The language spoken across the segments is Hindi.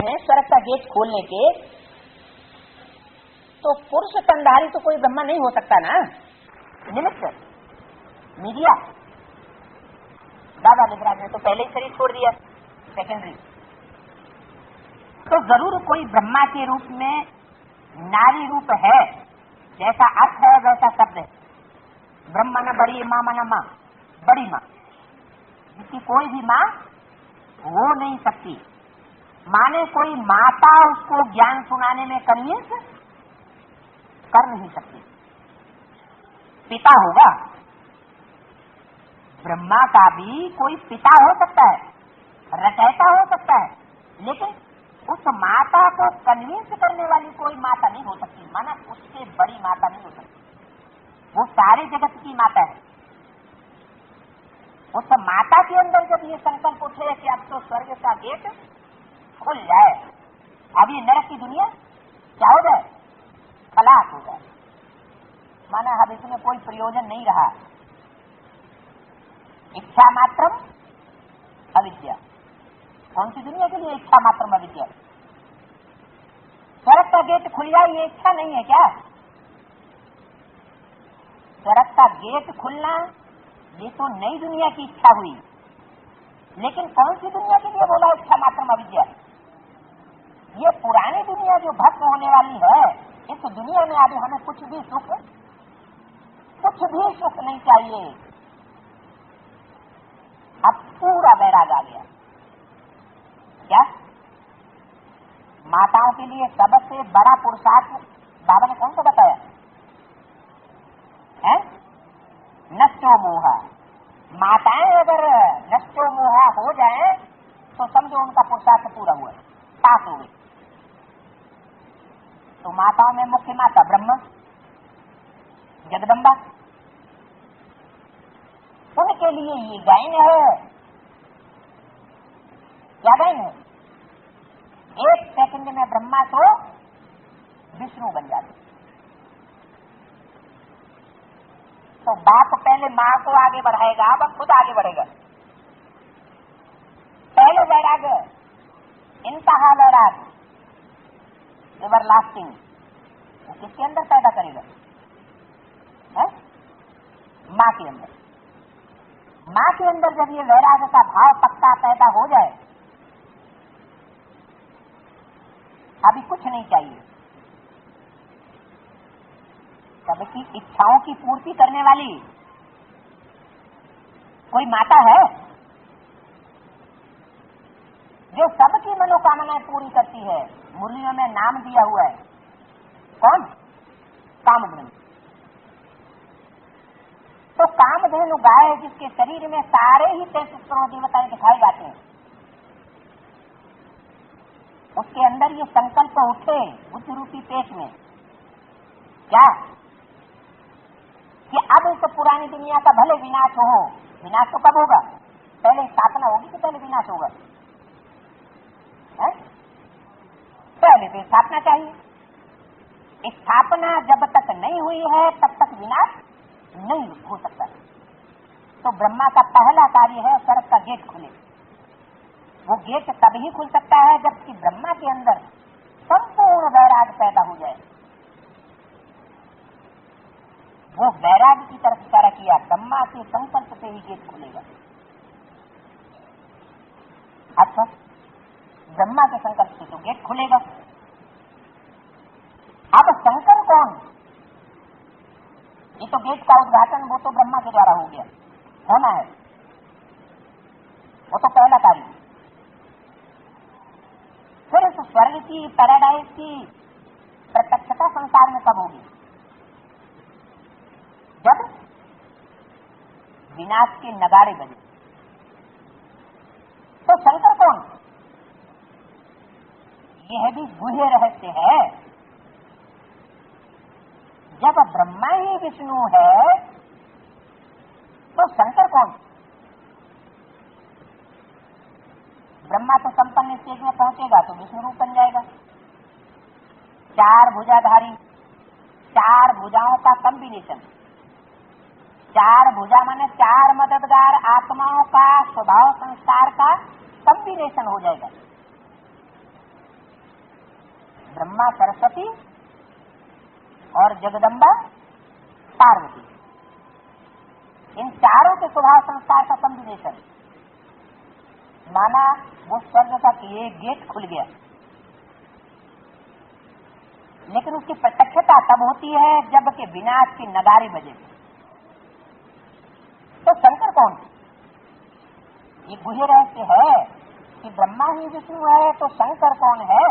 हैं स्वर्ग का गेट खोलने के, तो पुरुष तनधारी तो कोई ब्रह्मा नहीं हो सकता ना। निमित्त मीडिया दादा लिखराज ने तो पहले ही शरीर छोड़ दिया, सेकेंडरी। तो जरूर कोई ब्रह्मा के रूप में नारी रूप है, जैसा अर्थ है वैसा शब्द है। ब्रह्मा न बड़ी माँ मन माँ, बड़ी माँ जिसकी कोई भी माँ हो नहीं सकती, माने कोई माता उसको ज्ञान सुनाने में कन्विंस कर नहीं सकती। पिता होगा, ब्रह्मा का भी कोई पिता हो सकता है, रचयिता हो सकता है, लेकिन उस माता को कन्विंस करने वाली कोई माता नहीं हो सकती, माना उससे बड़ी माता नहीं हो सकती। वो सारे जगत की माता है। उस माता के अंदर जब ये संकल्प उठे कि अब तो स्वर्ग का गेट खुल जाए, अब ये नरक की दुनिया क्या हो जाए, खलास हो जाए, माना अब इसमें कोई प्रयोजन नहीं रहा। इच्छा मात्रम अविद्या। कौन सी दुनिया के लिए इच्छा मात्रम अविद्या? स्वर्ग का गेट खुल जाए ये इच्छा नहीं है क्या? स्वर्ग का गेट खुलना ये तो नई दुनिया की इच्छा हुई, लेकिन कौन सी दुनिया के लिए बोला इच्छा मात्रम अविद्या? ये पुरानी दुनिया जो भस्म होने वाली है, इस दुनिया में अभी हमें कुछ भी सुख नहीं चाहिए। अब पूरा वैराग आ गया। क्या माताओं के लिए सबसे बड़ा पुरुषार्थ बाबा ने कौन सा बताया है? नष्टो मोहा। माताएं अगर नष्टो मोहा हो जाए तो समझो उनका पुरुषार्थ पूरा हुआ, पास हो गई। तो माताओं में मुख्य माता ब्रह्मा, जगदम्बा, उनके लिए ये गायन है। क्या गायन है? एक सेकंड में ब्रह्मा तो विष्णु बन जाते। तो बाप पहले माँ को आगे बढ़ाएगा, अब खुद आगे बढ़ेगा। पहले वैराग, इंतहा वैराग, एवरलास्टिंग, वो किसके अंदर पैदा करेगा? है? माँ के अंदर। माँ के अंदर जब ये वैराग का भाव पक्का पैदा हो जाए, अभी कुछ नहीं चाहिए। सबकी इच्छाओं की पूर्ति करने वाली कोई माता है जो सबकी मनोकामनाएं पूरी करती है। मुरलियों में नाम दिया हुआ है, कौन? कामधेनु। तो कामधेनु गाय जिसके शरीर में सारे ही 33 करोड़ देवताएं दिखाई जाते हैं, उसके अंदर ये संकल्प उठे बुद्ध रूपी पेट में, क्या कि अब इस पुरानी दुनिया का भले विनाश हो। विनाश तो कब होगा? पहले स्थापना होगी कि पहले विनाश होगा? है? पहले तो स्थापना चाहिए। स्थापना जब तक नहीं हुई है तब तक विनाश नहीं हो सकता। तो ब्रह्मा का पहला कार्य है स्वर्ग का गेट खुले। वो गेट तभी खुल सकता है जबकि ब्रह्मा के अंदर संपूर्ण वैराग पैदा हो जाए। वो वैराग की तरफ इशारा किया, ब्रह्मा के संकल्प से ही गेट खुलेगा। अच्छा, ब्रह्मा के संकल्प से तो गेट खुलेगा। अब शंकर कौन? ये तो गेट का उद्घाटन वो तो ब्रह्मा के द्वारा हो गया, होना है, वो तो पहला कार्य। फिर इस स्वर्ग की, पैराडाइज की प्रत्यक्षता संसार में कब होगी? जब विनाश के नगाड़े बजे। तो शंकर कौन? यह भी गुह्य रहस्य है। जब ब्रह्मा ही विष्णु है तो शंकर कौन? ब्रह्मा तो संपन्न स्टेज में पहुंचेगा तो विष्णु रूप बन जाएगा। 4 भुजाधारी, 4 भुजाओं का कॉम्बिनेशन। 4 भुजा माने 4 मददगार आत्माओं का स्वभाव संस्कार का कॉम्बिनेशन हो जाएगा। ब्रह्मा सरस्वती और जगदम्बा पार्वती, इन चारों के स्वभाव संस्कार का कॉम्बिनेशन। माना वो स्वर्ग का ये गेट खुल गया, लेकिन उसकी प्रत्यक्षता तब होती है जब के विनाश की नगारे बजे। तो शंकर कौन? ये गुह्य रहस्य है कि ब्रह्मा ही विष्णु है, तो शंकर कौन है?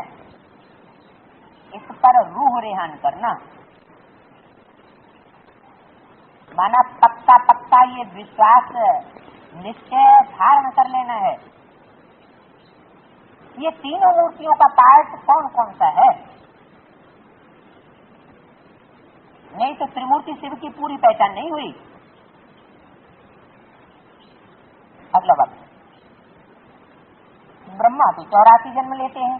इस पर रूह रेहान करना, माना पक्का पक्का ये विश्वास निश्चय धारण कर लेना है। ये तीनों मूर्तियों का पार्ट कौन कौन सा है? नहीं तो त्रिमूर्ति शिव की पूरी पहचान नहीं हुई। अगला बात, ब्रह्मा तो 84 जन्म लेते हैं,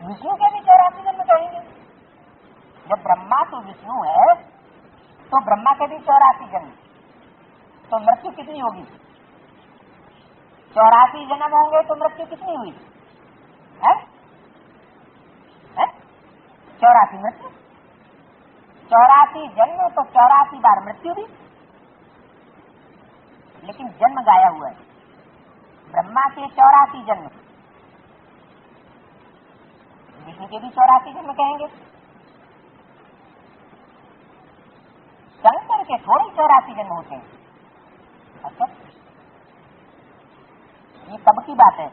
विष्णु के भी 84 जन्म कहेंगे। जब ब्रह्मा तो विष्णु है तो ब्रह्मा के भी 84 जन्म, तो मृत्यु कितनी होगी? 84 जन्म होंगे तो मृत्यु कितनी हुई है? 84 मृत्यु, 84 जन्म तो 84 बार मृत्यु भी, लेकिन जन्म गाया हुआ है। ब्रह्मा के 84 जन्म, विष्णु के भी 84 जन्म कहेंगे। शंकर के थोड़े 84 जन्म होते हैं। अच्छा, ये कब की बात है?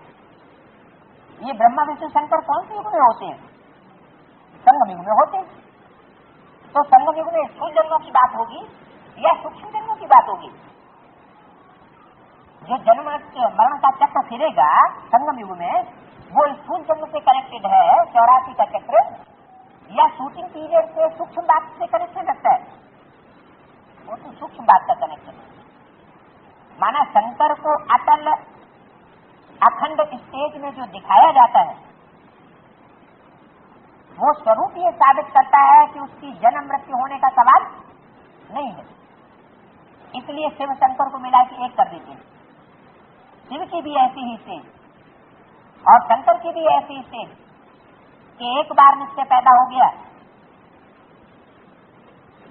ये ब्रह्मा विष्णु शंकर कौन से युग में होते हैं? संगम युग में होते हैं। तो संगम युग में स्थूल जन्मों की बात होगी या सूक्ष्म जन्मों की बात होगी? जो जन्म मरण का चक्र फिरेगा संगम युग में, वो स्थूल जन्म से कनेक्टेड है 84 का चक्र, या शूटिंग पीरियड से सूक्ष्म बात से कनेक्शन रखता है? वो तो सूक्ष्म बात का कनेक्शन है। माना शंकर को अटल अखंड स्टेज में जो दिखाया जाता है, वो स्वरूप ये साबित करता है कि उसकी जन्म मृत्यु होने का सवाल नहीं है। इसलिए शिव शंकर को मिला के एक कर देते हैं। शिव की भी ऐसी ही स्टेज और शंकर की भी ऐसी स्टेज कि एक बार निश्चय पैदा हो गया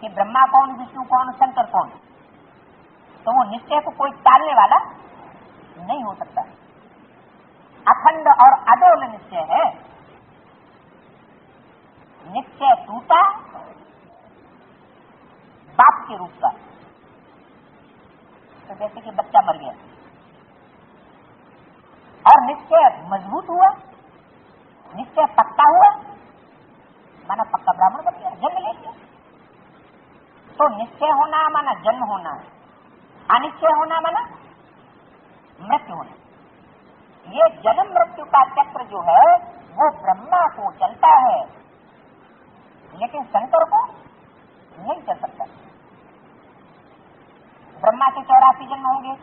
कि ब्रह्मा कौन, विष्णु कौन, शंकर कौन, तो वो निश्चय को कोई टालने वाला नहीं हो सकता। अखंड और अडोल निश्चय है। निश्चय टूटा बाप के रूप का, तो जैसे कि बच्चा मर गया, और निश्चय मजबूत हुआ, निश्चय पक्का हुआ, माना पक्का ब्राह्मण बन गया, जन्म ले लिया। तो निश्चय होना माना जन्म होना, अनिश्चय होना माना मृत्यु होना। ये जन्म मृत्यु का चक्र जो है वो ब्रह्मा को चलता है, लेकिन शंकर को नहीं चल सकता। ब्रह्मा के 84 जन्म होंगे,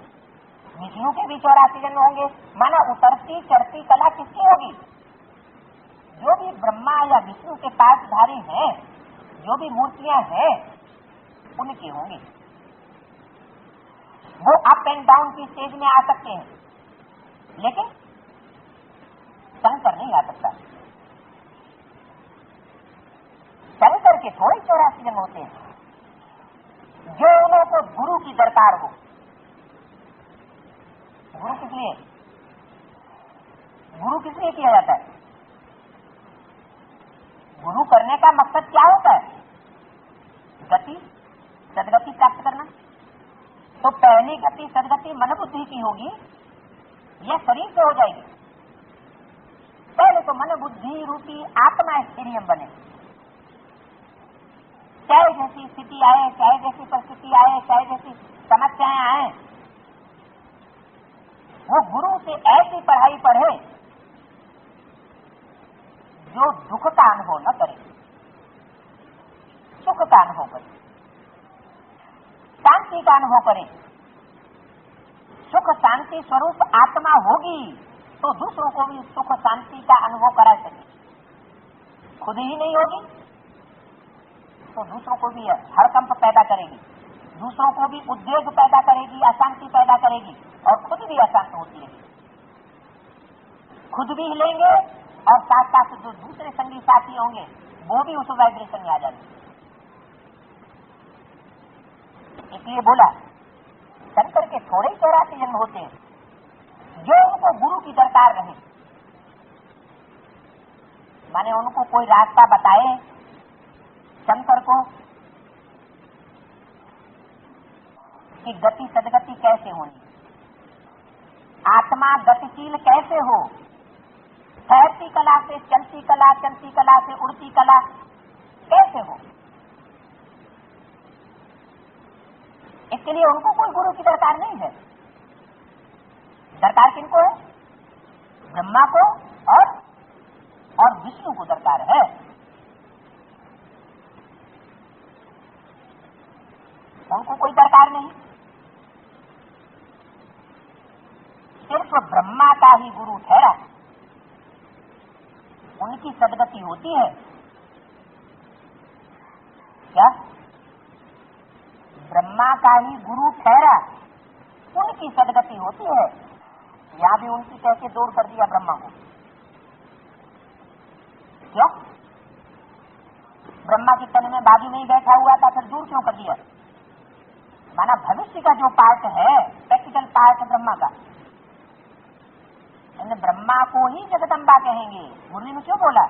विष्णु के भी 84 जन्म होंगे, माना उतरती चढ़ती कला किसकी होगी? जो भी ब्रह्मा या विष्णु के पासधारी हैं, जो भी मूर्तियां हैं, उनके होंगे। वो अप एंड डाउन की स्टेज में आ सकते हैं, लेकिन शंकर नहीं आ सकता। शंकर के थोड़े 84 जन्म होते हैं। जो उनको गुरु की दरकार हो, गुरु किस लिए? गुरु किस लिए किया जाता है? गुरु करने का मकसद क्या होता है? गति, सदगति प्राप्त करना। तो पहली गति सदगति मन बुद्धि की होगी या शरीर से हो जाएगी? पहले तो मन बुद्धि रूपी आत्मा स्थिरियम बने। चाहे जैसी स्थिति आए, चाहे जैसी परिस्थिति आए, चाहे जैसी समस्याएं आए, वो गुरु से ऐसी पढ़ाई पढ़े जो दुख का अनुभव न करे, सुख का अनुभव करे, शांति का अनुभव करे। सुख शांति स्वरूप आत्मा होगी तो दूसरों को भी सुख शांति का अनुभव करा सके। खुद ही नहीं होगी तो दूसरों को भी हड़कंप पैदा करेगी, दूसरों को भी उद्वेग पैदा करेगी, अशांति पैदा करेगी, और खुद भी अशांत होती है। खुद भी हिलेंगे और साथ साथ जो दूसरे संगी साथी होंगे वो भी उस वाइब्रेशन में आ जाएंगे। इसलिए बोला शंकर के थोड़े ही 84 जन्म होते हैं जो उनको गुरु की दरकार रहे, माने उनको कोई रास्ता बताए शंकर को कि गति सदगति कैसे होनी, आत्मा गतिशील कैसे हो, ठहरती कला से चलती कला, चलती कला से उड़ती कला कैसे हो। इसके लिए उनको कोई गुरु की दरकार नहीं है। दरकार किनको है? ब्रह्मा को और विष्णु को दरकार है। उनको कोई दरकार नहीं, सिर्फ ब्रह्मा का ही गुरु ठहरा, उनकी सदगति होती है। क्या? ब्रह्मा का ही गुरु ठहरा, उनकी सदगति होती है। यहां भी उनकी कह के दूर कर दिया ब्रह्मा को। क्यों? ब्रह्मा की तन में बाजू में ही बैठा हुआ था, फिर दूर क्यों कर दिया? माना भविष्य का जो पार्ट है, प्रैक्टिकल पार्ट ब्रह्मा का, ब्रह्मा को ही जगदम्बा कहेंगे। मुरली में क्यों बोला?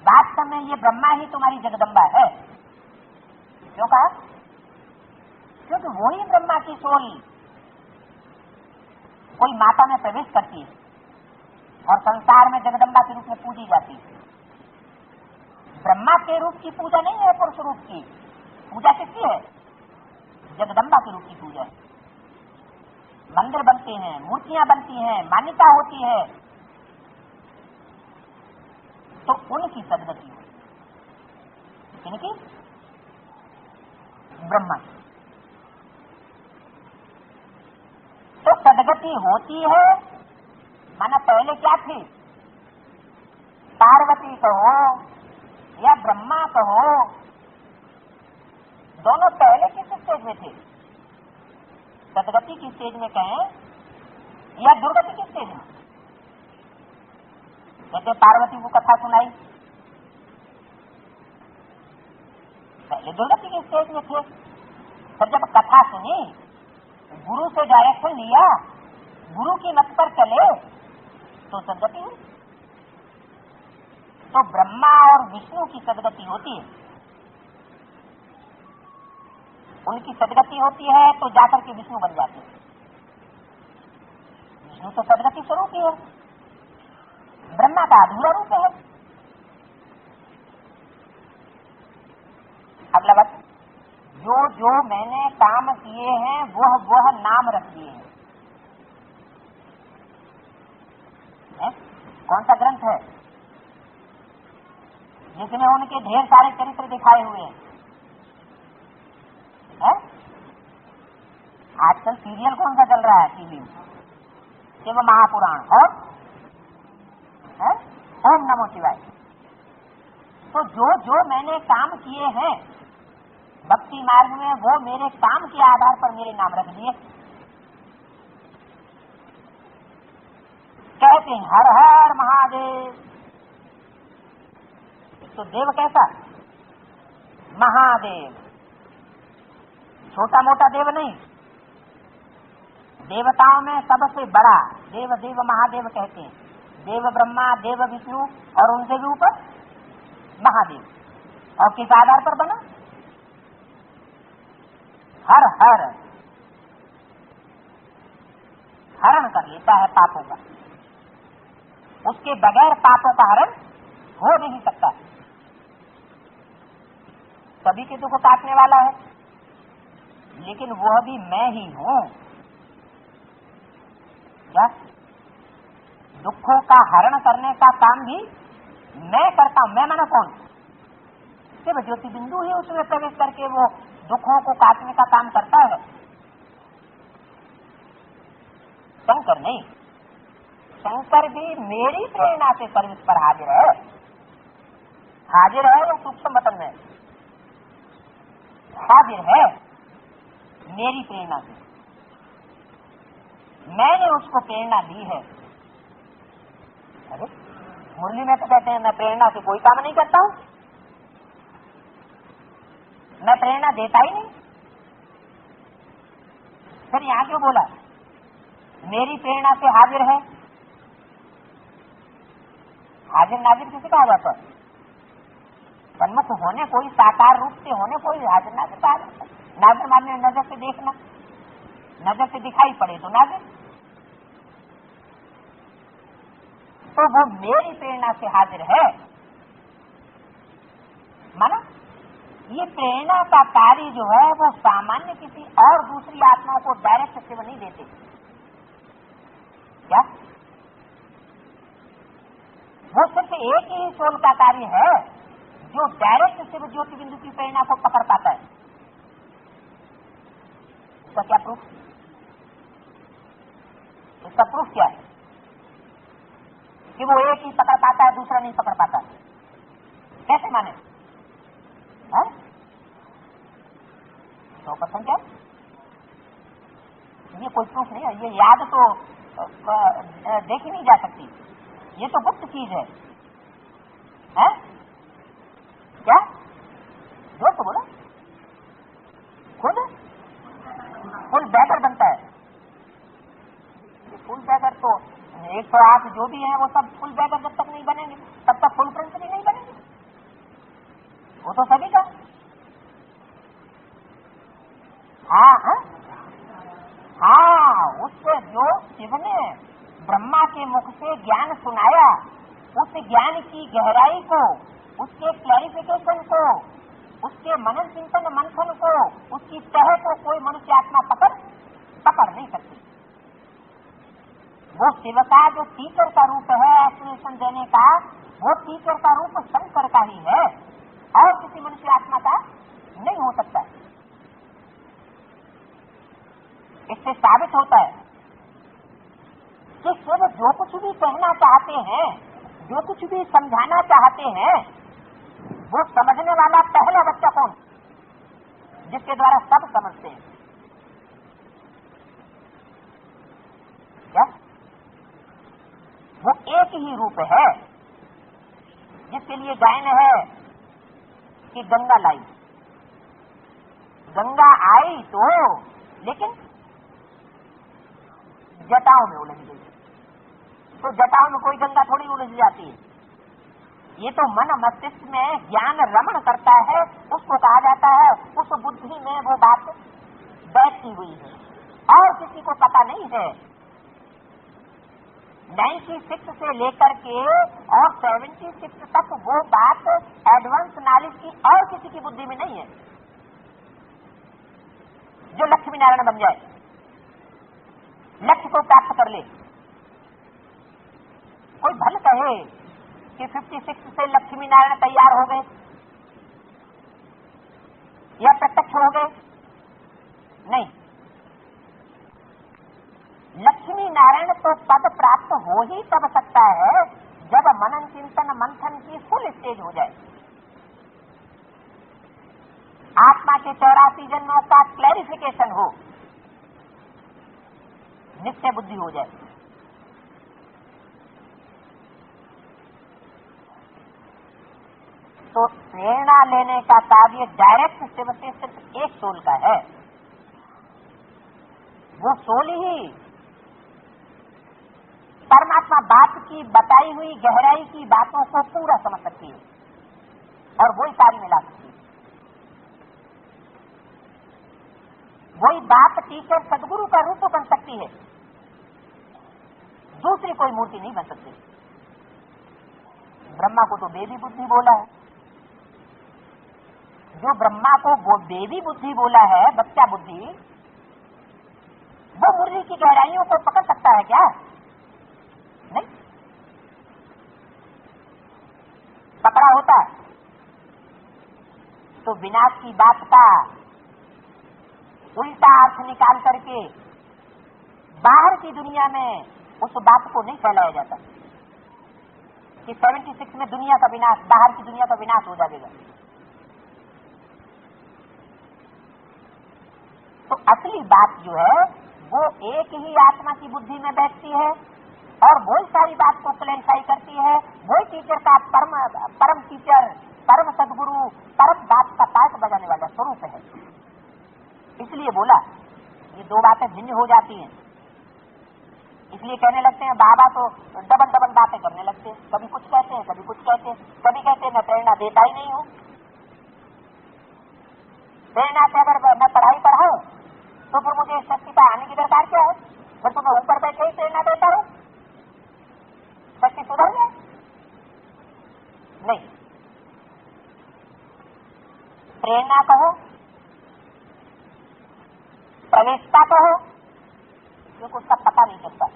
वास्तव में ये ब्रह्मा ही तुम्हारी जगदम्बा है। क्यों कहा? क्योंकि वही ब्रह्मा की सोल कोई माता में प्रवेश करती है और संसार में जगदम्बा के रूप में पूजी जाती है। ब्रह्मा के रूप की पूजा नहीं है, पुरुष रूप की पूजा किसकी है? जगदम्बा के रूप की पूजा है। मंदिर बनते हैं, मूर्तियां बनती हैं, मान्यता होती है, तो उनकी सदगति हो। किनकी? ब्रह्मा। तो सदगति होती है, माना पहले क्या थी? पार्वती कहो या ब्रह्मा कहो, दोनों पहले किस स्टेज में थे? सदगति की स्टेज में कहें या दुर्गति की स्टेज में? कहते पार्वती को कथा सुनाई, पहले दुर्गति की स्टेज में थे। फिर जब कथा सुनी, गुरु से डायरेक्शन लिया, गुरु की मत पर चले, तो सदगति हुई। तो ब्रह्मा और विष्णु की सदगति होती है। उनकी सदगति होती है तो जाकर के विष्णु बन जाते हैं। विष्णु तो सदगति स्वरूप ही है, ब्रह्मा का अधूरा रूप है। अगला बात, जो जो मैंने काम किए हैं वह नाम रख दिए हैं। कौन सा ग्रंथ है जिसमें उनके ढेर सारे चरित्र दिखाए हुए हैं? आजकल सीरियल कौन सा चल रहा है टीवी में? शिव महापुराण और ओम नमो शिवाय। तो जो जो मैंने काम किए हैं भक्ति मार्ग में, वो मेरे काम के आधार पर मेरे नाम रख दिए। कहते हैं हर हर महादेव। तो देव कैसा? महादेव, छोटा मोटा देव नहीं, देवताओं में सबसे बड़ा देव देव महादेव कहते हैं। देव ब्रह्मा, देव विष्णु और उनसे भी ऊपर महादेव। और किस आधार पर बना? हर हर, हरण कर लेता है पापों का, उसके बगैर पापों का हरण हो नहीं सकता। सभी के दुख काटने वाला है, लेकिन वह भी मैं ही हूं। क्या? दुखों का हरण करने का काम भी मैं करता हूं। मैं माना कौन? सिर्फ ज्योति बिंदु ही उसमें प्रवेश करके वो दुखों को काटने का काम करता है, शंकर नहीं। शंकर भी मेरी प्रेरणा से सर्विस पर हाजिर है। हाजिर है वो सूक्ष्म वतन में हाजिर है, मेरी प्रेरणा से। मैंने उसको प्रेरणा दी है। अरे मुरली में तो कहते हैं मैं प्रेरणा से कोई काम नहीं करता हूं, मैं प्रेरणा देता ही नहीं। फिर यहां क्यों बोला मेरी प्रेरणा से हाजिर है? हाजिर नाजिर किसे कहा जाता है? सन्मुख होने कोई, साकार रूप से होने कोई हाजिर नाजिर कहा जाता है। नाजिर माने नजर से देखना, नजर से दिखाई पड़े तो नाजिर। तो वो मेरी प्रेरणा से हाजिर है, माना ये प्रेरणा का कार्य जो है वो सामान्य किसी और दूसरी आत्मा को डायरेक्ट सेवा नहीं देते। क्या वो सिर्फ एक ही सोल का कार्य है जो डायरेक्ट शिव ज्योति बिंदु की प्रेरणा को पकड़ पाता है। इसका क्या प्रूफ? इसका प्रूफ क्या है कि वो एक ही पकड़ पाता है, दूसरा नहीं पकड़ पाता? कैसे माने? 100% क्या? ये कोई प्रूफ नहीं है, ये याद तो देखी नहीं जा सकती, ये तो गुप्त चीज है। क्या जोर तो बोला? खुद फुल बैगर बनता है। फुल बैगर तो 108 जो भी है वो सब फुल बैगर जब तक नहीं बनेंगे तब तक फुल प्रिंट नहीं बनेंगे। वो तो सभी का हाँ, उससे जो शिव ने ब्रह्मा के मुख से ज्ञान सुनाया, उस ज्ञान की गहराई को, उसके क्लैरिफिकेशन को, उसके मनन चिंतन मंथन को, उसकी तह को कोई मनुष्य आत्मा पकड़ नहीं सकती। वो शिव का जो टीचर का रूप है एक्सप्लेनेशन देने का, वो टीचर का रूप शंकर का ही है और किसी मनुष्य आत्मा का नहीं हो सकता। इससे साबित होता है कि शिव जो कुछ भी कहना चाहते हैं, जो कुछ भी समझाना चाहते हैं, वो समझने वाला पहला बच्चा कौन, जिसके द्वारा सब समझते हैं? क्या वो एक ही रूप है जिसके लिए गायन है कि गंगा लाई, गंगा आई तो लेकिन जटाओं में उलझ गई, तो जटाओं में कोई गंगा थोड़ी उलझ जाती है। ये तो मन मस्तिष्क में ज्ञान रमण करता है, उसको कहा जाता है, उस बुद्धि में वो बात बैठी हुई है और किसी को पता नहीं है। 96 से लेकर के और 76 तक वो बात एडवांस नॉलेज की और किसी की बुद्धि में नहीं है जो लक्ष्मी नारायण बन जाए, लक्ष्य को प्राप्त कर ले। कोई भले कहे कि 56 से लक्ष्मी नारायण तैयार हो गए या प्रत्यक्ष हो गए, नहीं, लक्ष्मी नारायण तो पद प्राप्त हो ही तब सकता है जब मनन चिंतन मंथन की फुल स्टेज हो जाए, आत्मा के 84 जन्मों का क्लैरिफिकेशन हो, निश्चय बुद्धि हो जाए। तो प्रेरणा लेने का कार्य डायरेक्ट शिव से सिर्फ एक सोल का है। वो सोल ही परमात्मा बाप की बताई हुई गहराई की बातों को पूरा समझ सकती है और वही कार्य में ला सकती है। वही बाप टीचर सदगुरु का रूप बन सकती है, दूसरी कोई मूर्ति नहीं बन सकती। ब्रह्मा को तो बेबी बुद्धि बोला है, जो ब्रह्मा को वो बेबी बुद्धि बोला है, बच्चा बुद्धि, वो मुरली की गहराइयों को पकड़ सकता है क्या? नहीं, पकड़ा होता तो विनाश की बात का उल्टा अर्थ निकाल करके बाहर की दुनिया में उस बात को नहीं फैलाया जाता कि 76 में दुनिया का विनाश, बाहर की दुनिया का विनाश हो जाएगा। तो असली बात जो है वो एक ही आत्मा की बुद्धि में बैठती है और वही सारी बात को क्लैरिफाई करती है। वही टीचर का परम टीचर, परम सदगुरु, परम बात का पाठ बजाने वाला स्वरूप है। इसलिए बोला ये दो बातें भिन्न हो जाती हैं। इसलिए कहने लगते हैं बाबा तो डबल डबल बातें करने लगते हैं, कभी कुछ कहते हैं, कभी कुछ कहते हैं, कभी कहते हैं मैं प्रेरणा देता ही नहीं हूं। प्रेरणा से अगर मैं पढ़ाई पढ़ाऊं तो फिर मुझे शक्ति पर आने की दरकार क्या है? फिर तो मैं ऊपर बैठे ही प्रेरणा देता हूं, शक्ति सुधर जाए? नहीं, प्रेरणा कहो, प्रवेशता कहो, क्योंकि उसका पता नहीं चलता।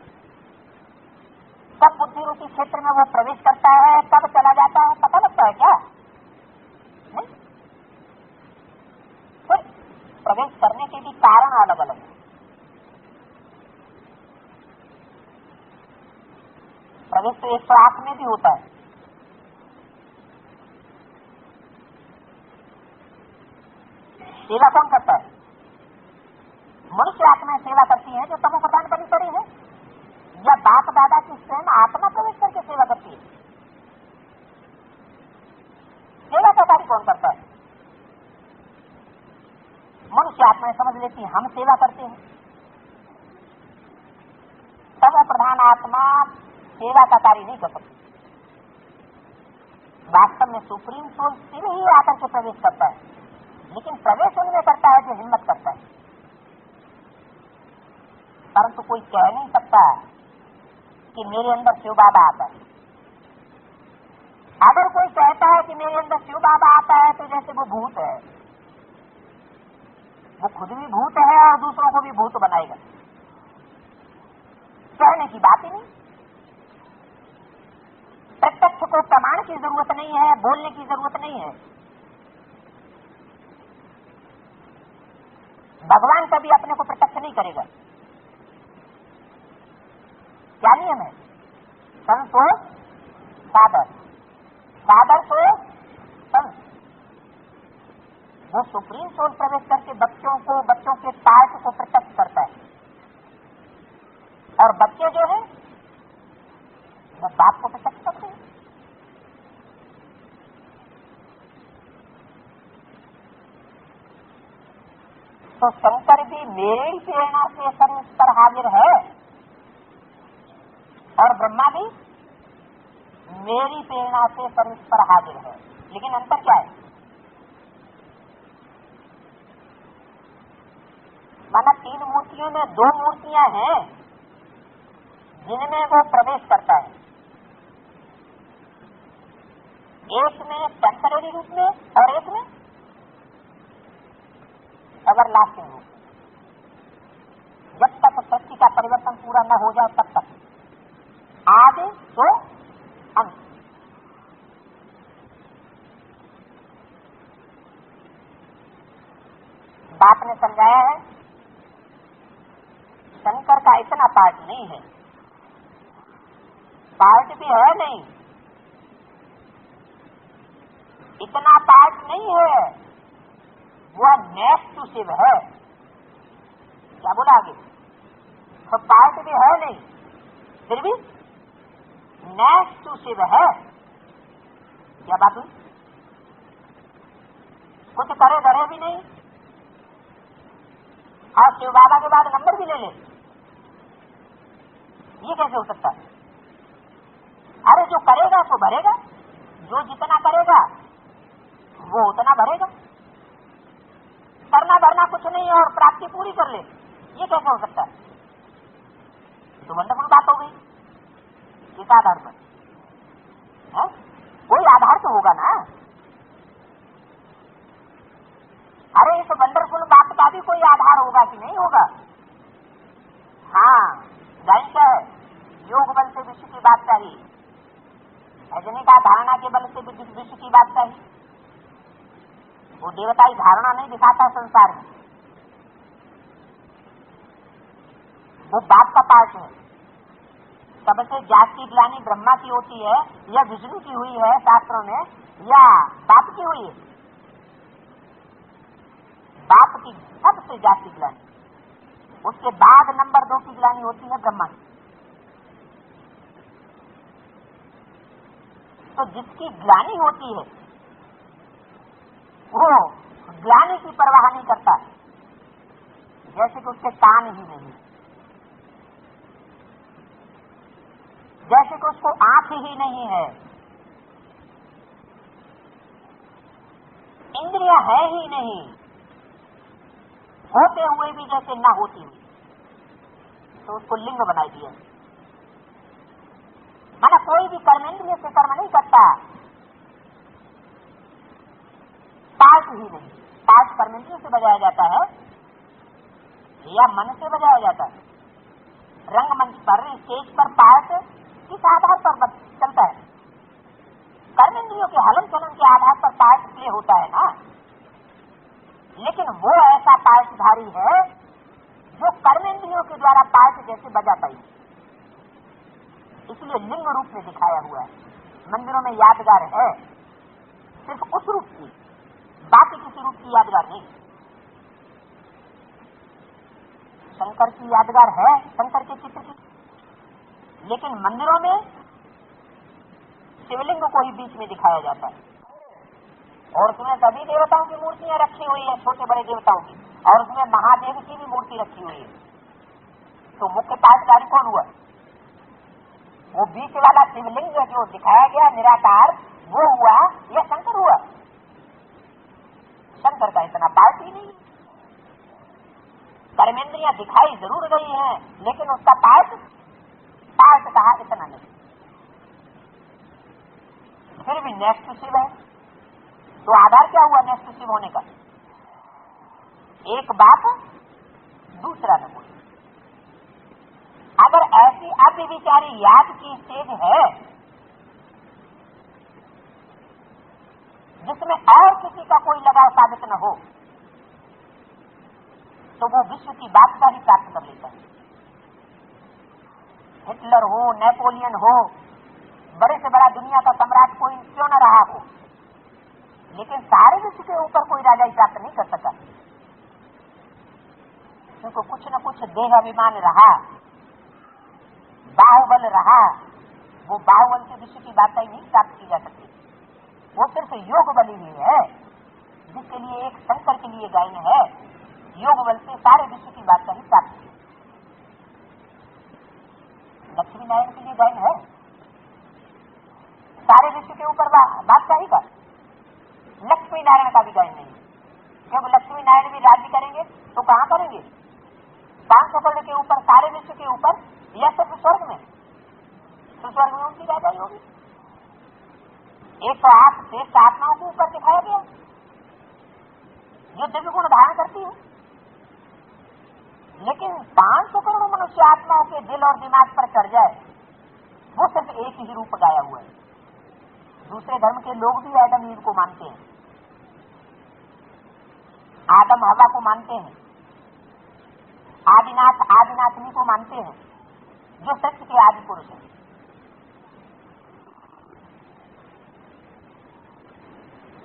कब बुद्धि रूपी क्षेत्र में वो प्रवेश करता है, कब चला जाता है, पता लगता है क्या? नहीं। फिर प्रवेश करने के भी कारण अलग अलग है। प्रवेश तो 108 में भी होता है। सेवा कौन करता है? मनुष्य आत्मा सेवा करती है जो तमो प्रधान बनी पड़ी है, या बाप दादा की स्वयं आत्मा प्रवेश करके सेवा करती है? सेवा का कार्य कौन करता है? मनुष्य आत्मा समझ लेती है हम सेवा करते हैं। तमो प्रधान आत्मा सेवा का कार्य नहीं कर सकती। वास्तव में सुप्रीम सोल सिर ही आकर के प्रवेश करता है, लेकिन प्रवेश उनमें करता है जो हिम्मत करता है। परंतु कोई कह नहीं सकता कि मेरे अंदर शिव बाबा आता है। अगर कोई कहता है कि मेरे अंदर शिव बाबा आता है तो जैसे वो भूत है, वो खुद भी भूत है और दूसरों को भी भूत बनाएगा। कहने की बात ही नहीं। प्रत्यक्ष को प्रमाण की जरूरत नहीं है, बोलने की जरूरत नहीं है। भगवान कभी अपने को प्रत्यक्ष नहीं करेगा। क्या नियम है? संतोष सादर, सादर तो संत। वो सुप्रीम सोल प्रवेश करके बच्चों के पार्ट को प्रत्यक्ष करता है, और बच्चे जो है वो बाप को प्रत्यक्ष करते हैं। तो शंकर भी मेरी प्रेरणा से सर्विस पर हाजिर है, और ब्रह्मा भी मेरी प्रेरणा से सर्विस पर हाजिर है। लेकिन अंतर क्या है? माना 3 मूर्तियों में 2 मूर्तियां हैं जिनमें वो प्रवेश करता है। एक में टेम्पररी रूप में और एक में एवरलास्टिंग रूप। जब तक सृष्टि का परिवर्तन पूरा न हो जाए तब तक आदि तो अंत। बाप ने समझाया है शंकर का इतना पार्ट नहीं है, पार्ट भी है नहीं, इतना पार्ट नहीं है, वह नेक्स्ट टू शिव है। क्या बोला आगे? तो पार्ट भी है नहीं, फिर भी नेक्स्ट टू शिव है। क्या बात हुई? कुछ करे धरे भी नहीं, और शिव बाबा के बाद नंबर भी ले ले। ये कैसे हो सकता है? अरे जो करेगा तो भरेगा, जो जितना करेगा वो उतना भरेगा। करना भरना कुछ नहीं और प्राप्ति पूरी कर ले, ये कैसे हो सकता है? तो वंडरफुल बात हो गई। किस आधार पर? है? कोई आधार तो होगा ना। अरे इस वंडरफुल बात का भी कोई आधार होगा कि नहीं होगा? हाँ, जाहिर है योग बल से विश्व की बात चाहिए, ऐसे का धारणा के बल से विश्व की बात चाहिए। वो देवताई धारणा नहीं दिखाता संसार में, वो बाप का पार्ट है। सबसे जाति ग्लानि ब्रह्मा की होती है या विष्णु की हुई है शास्त्रों में, या बाप की हुई है? बाप की सबसे जाति ग्लानि, उसके बाद नंबर 2 की ग्लानि होती है ब्रह्मा की। तो जिसकी ग्लानि होती है वो ग्लानि की परवाह नहीं करता, जैसे कि उसके कान ही नहीं, जैसे कि उसको आंख ही नहीं है, इंद्रियां है ही नहीं, होते हुए भी जैसे न होती हुई, तो उसको लिंग बनाई दिया। माना कोई भी कर्मेंद्रिय से कर्म नहीं करता, पाठ ही नहीं, पाठ कर्मेंद्रिय से बजाया जाता है या मन से बजाया जाता है। रंगमंच पर, स्टेज पर पाठ किस आधार पर चलता है? कर्मेंद्रियों के हलन चलन के आधार पर पाठ प्ले होता है ना। लेकिन वो ऐसा पाठधारी है जो कर्मेंद्रियों के द्वारा पाठ जैसे बजा पाई, इसलिए लिंग रूप में दिखाया हुआ है। मंदिरों में यादगार है सिर्फ उस रूप की, बाकी किसी रूप की यादगार नहीं। शंकर की यादगार है, शंकर के चित्र की, लेकिन मंदिरों में शिवलिंग को ही बीच में दिखाया जाता है और उसमें सभी देवताओं की मूर्तियां रखी हुई है, छोटे बड़े देवताओं की, और उसमें महादेव की भी मूर्ति रखी हुई है। तो मुख्य पाठधारी कौन हुआ? वो बीच वाला शिवलिंग जो दिखाया गया निराकार, वो हुआ या शंकर हुआ? शंकर का इतना पाठ ही नहीं। कर्मेंद्रियां दिखाई जरूर गई हैं, लेकिन उसका पाठ कहा इतना नहीं। फिर भी नेक्स्ट शिव है, तो आधार क्या हुआ नेक्स्ट शिव होने का? एक बात दूसरा न बोले। अगर ऐसी अव्यभिचारी याद की स्टेज है जिसमें और किसी का कोई लगाव साबित न हो, तो वो विश्व की बादशाही प्राप्त कर लेता है। हिटलर हो, नेपोलियन हो, बड़े से बड़ा दुनिया का सम्राट कोई क्यों न रहा हो, लेकिन सारे विश्व के ऊपर कोई राजाई प्राप्त नहीं कर सका, क्योंकि कुछ न कुछ देह अभिमान रहा, बाहुबल रहा। वो बाहुबल से विश्व की बादशाही नहीं प्राप्त की जा सकती। वो सिर्फ योग बल ही है, जिसके लिए एक शंकर के लिए गायन है। योग बल से सारे विश्व की बादशाही प्राप्त की। लक्ष्मी नारायण के लिए गायन है सारे विश्व के ऊपर बादशाही का। लक्ष्मी नारायण का भी गायन नहीं, क्योंकि लक्ष्मी नारायण भी राज्य करेंगे तो कहां करेंगे? 500 करोड़ के ऊपर, सारे विश्व के ऊपर, या सिर्फ स्वर्ग में? तो स्वर्ग में उनकी राजाई होगी। 108 श्रेष्ठ आत्माओं के ऊपर दिखाया गया जो दिव्य गुण धारण करती है, लेकिन 500 करोड़ मनुष्य आत्माओं के दिल और दिमाग पर चढ़ जाए, वो सिर्फ एक ही रूप गाया हुआ है। दूसरे धर्म के लोग भी आदम ईव को मानते हैं, आदम हवा को मानते हैं, आदिनाथ आदिनाथनी को मानते हैं, जो सत्य के आदि पुरुष हैं।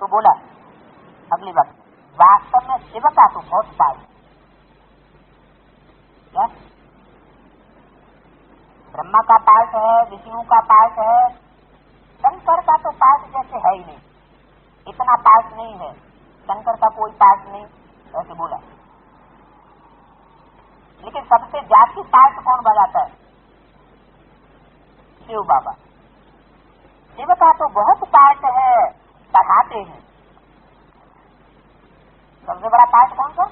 तो बोला अगली बात, वास्तव में शिव का तो बहुत पाठ क्या? ब्रह्मा का पाठ है, विष्णु का पाठ है, शंकर का तो पाठ जैसे है ही नहीं, इतना पाठ नहीं है, शंकर का कोई पाठ नहीं, ऐसे बोला। लेकिन सबसे जाति पाठ कौन बजाता है? शिव बाबा। शिव का तो बहुत पाठ है, पढ़ाते हैं। सबसे बड़ा पाठ कौन सा?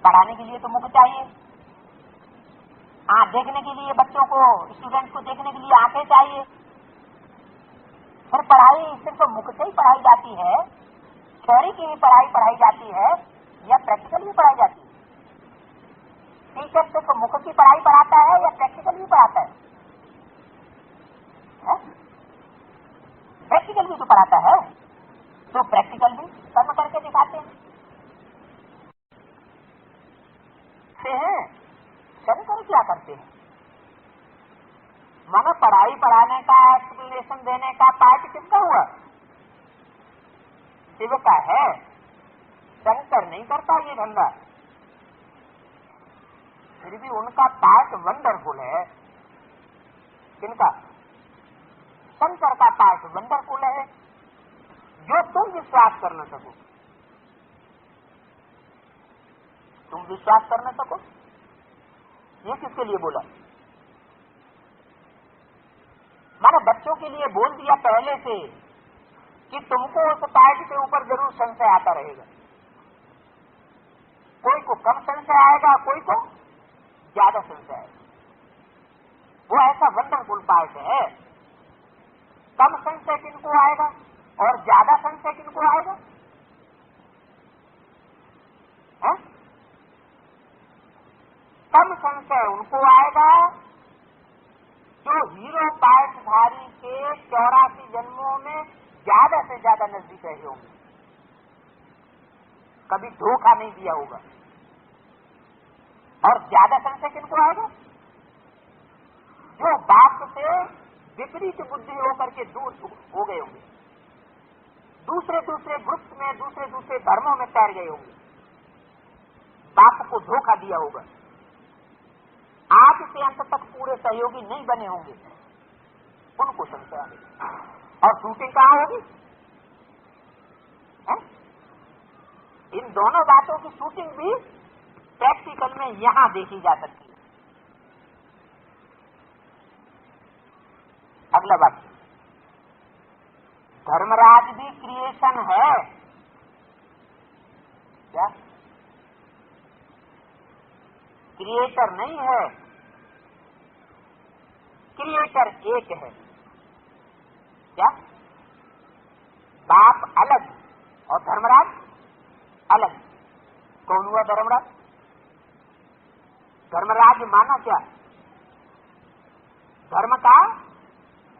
पढ़ाने के लिए तो मुख चाहिए, देखने के लिए बच्चों को, स्टूडेंट को देखने के लिए आंखें चाहिए। फिर पढ़ाई सिर्फ मुख से ही पढ़ाई जाती है, थ्योरी की भी पढ़ाई जाती है, या प्रैक्टिकल भी पढ़ाई जाती है? टीचर सिर्फ मुख की पढ़ाई पढ़ाता है या प्रैक्टिकल भी पढ़ाता है? प्रैक्टिकल भी तो पढ़ाता है, तो प्रैक्टिकल भी कर्म करके दिखाते हैं। शंकर क्या करते हैं? मानो पढ़ाई पढ़ाने का, एक्सप्लेनेशन देने का पाठ किसका हुआ? शिव का है, शंकर नहीं करता ये धंधा। फिर भी उनका पाठ वंडरफुल है। किनका? शंकर का पाठ वंडरफुल है, जो तुम विश्वास कर न सको। तुम विश्वास कर न सको, ये किसके लिए बोला? मैंने बच्चों के लिए बोल दिया पहले से कि तुमको उस पाठ के ऊपर जरूर संशय आता रहेगा। कोई को कम संशय आएगा, कोई को ज्यादा संशय आएगा। वो ऐसा वंडरफुल पाठ है। कम संशय किनको आएगा और ज्यादा संशय किनको आएगा? है? कम संशय उनको आएगा जो हीरो पाठधारी के 84 जन्मों में ज्यादा से ज्यादा नजदीक रहे होंगे, कभी धोखा नहीं दिया होगा। और ज्यादा संशय किनको आएगा? जो बाप से विपरीत बुद्धि होकर के दूर हो गए होंगे, दूसरे दूसरे ग्रुप में, दूसरे दूसरे धर्मों में तैर गए होंगे, बाप को धोखा दिया होगा, आज से अंत तक पूरे सहयोगी नहीं बने होंगे, उनको संशय आएगा। और शूटिंग कहाँ होगी? है? इन दोनों बातों की शूटिंग भी प्रैक्टिकल में यहां देखी जा सकती है। अगला बात, धर्मराज भी क्रिएशन है क्या? क्रिएटर नहीं है, क्रिएटर एक है। क्या? बाप अलग और धर्मराज अलग। कौन हुआ धर्मराज? धर्मराज माना क्या? धर्म का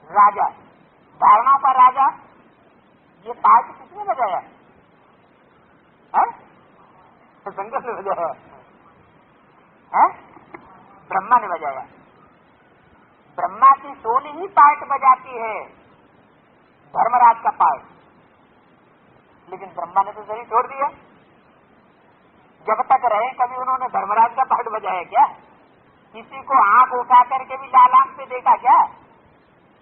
राजा, धारणा का राजा। ये पाठ किसने बजाया है? तो शंकर ने बजाया है? ब्रह्मा ने बजाया। ब्रह्मा की सोली ही पाठ बजाती है धर्मराज का पाठ, लेकिन ब्रह्मा ने तो शरीर छोड़ दिया। जब तक रहे कभी उन्होंने धर्मराज का पाठ बजाया क्या? किसी को आंख उठा करके भी लाल आंख से देखा क्या?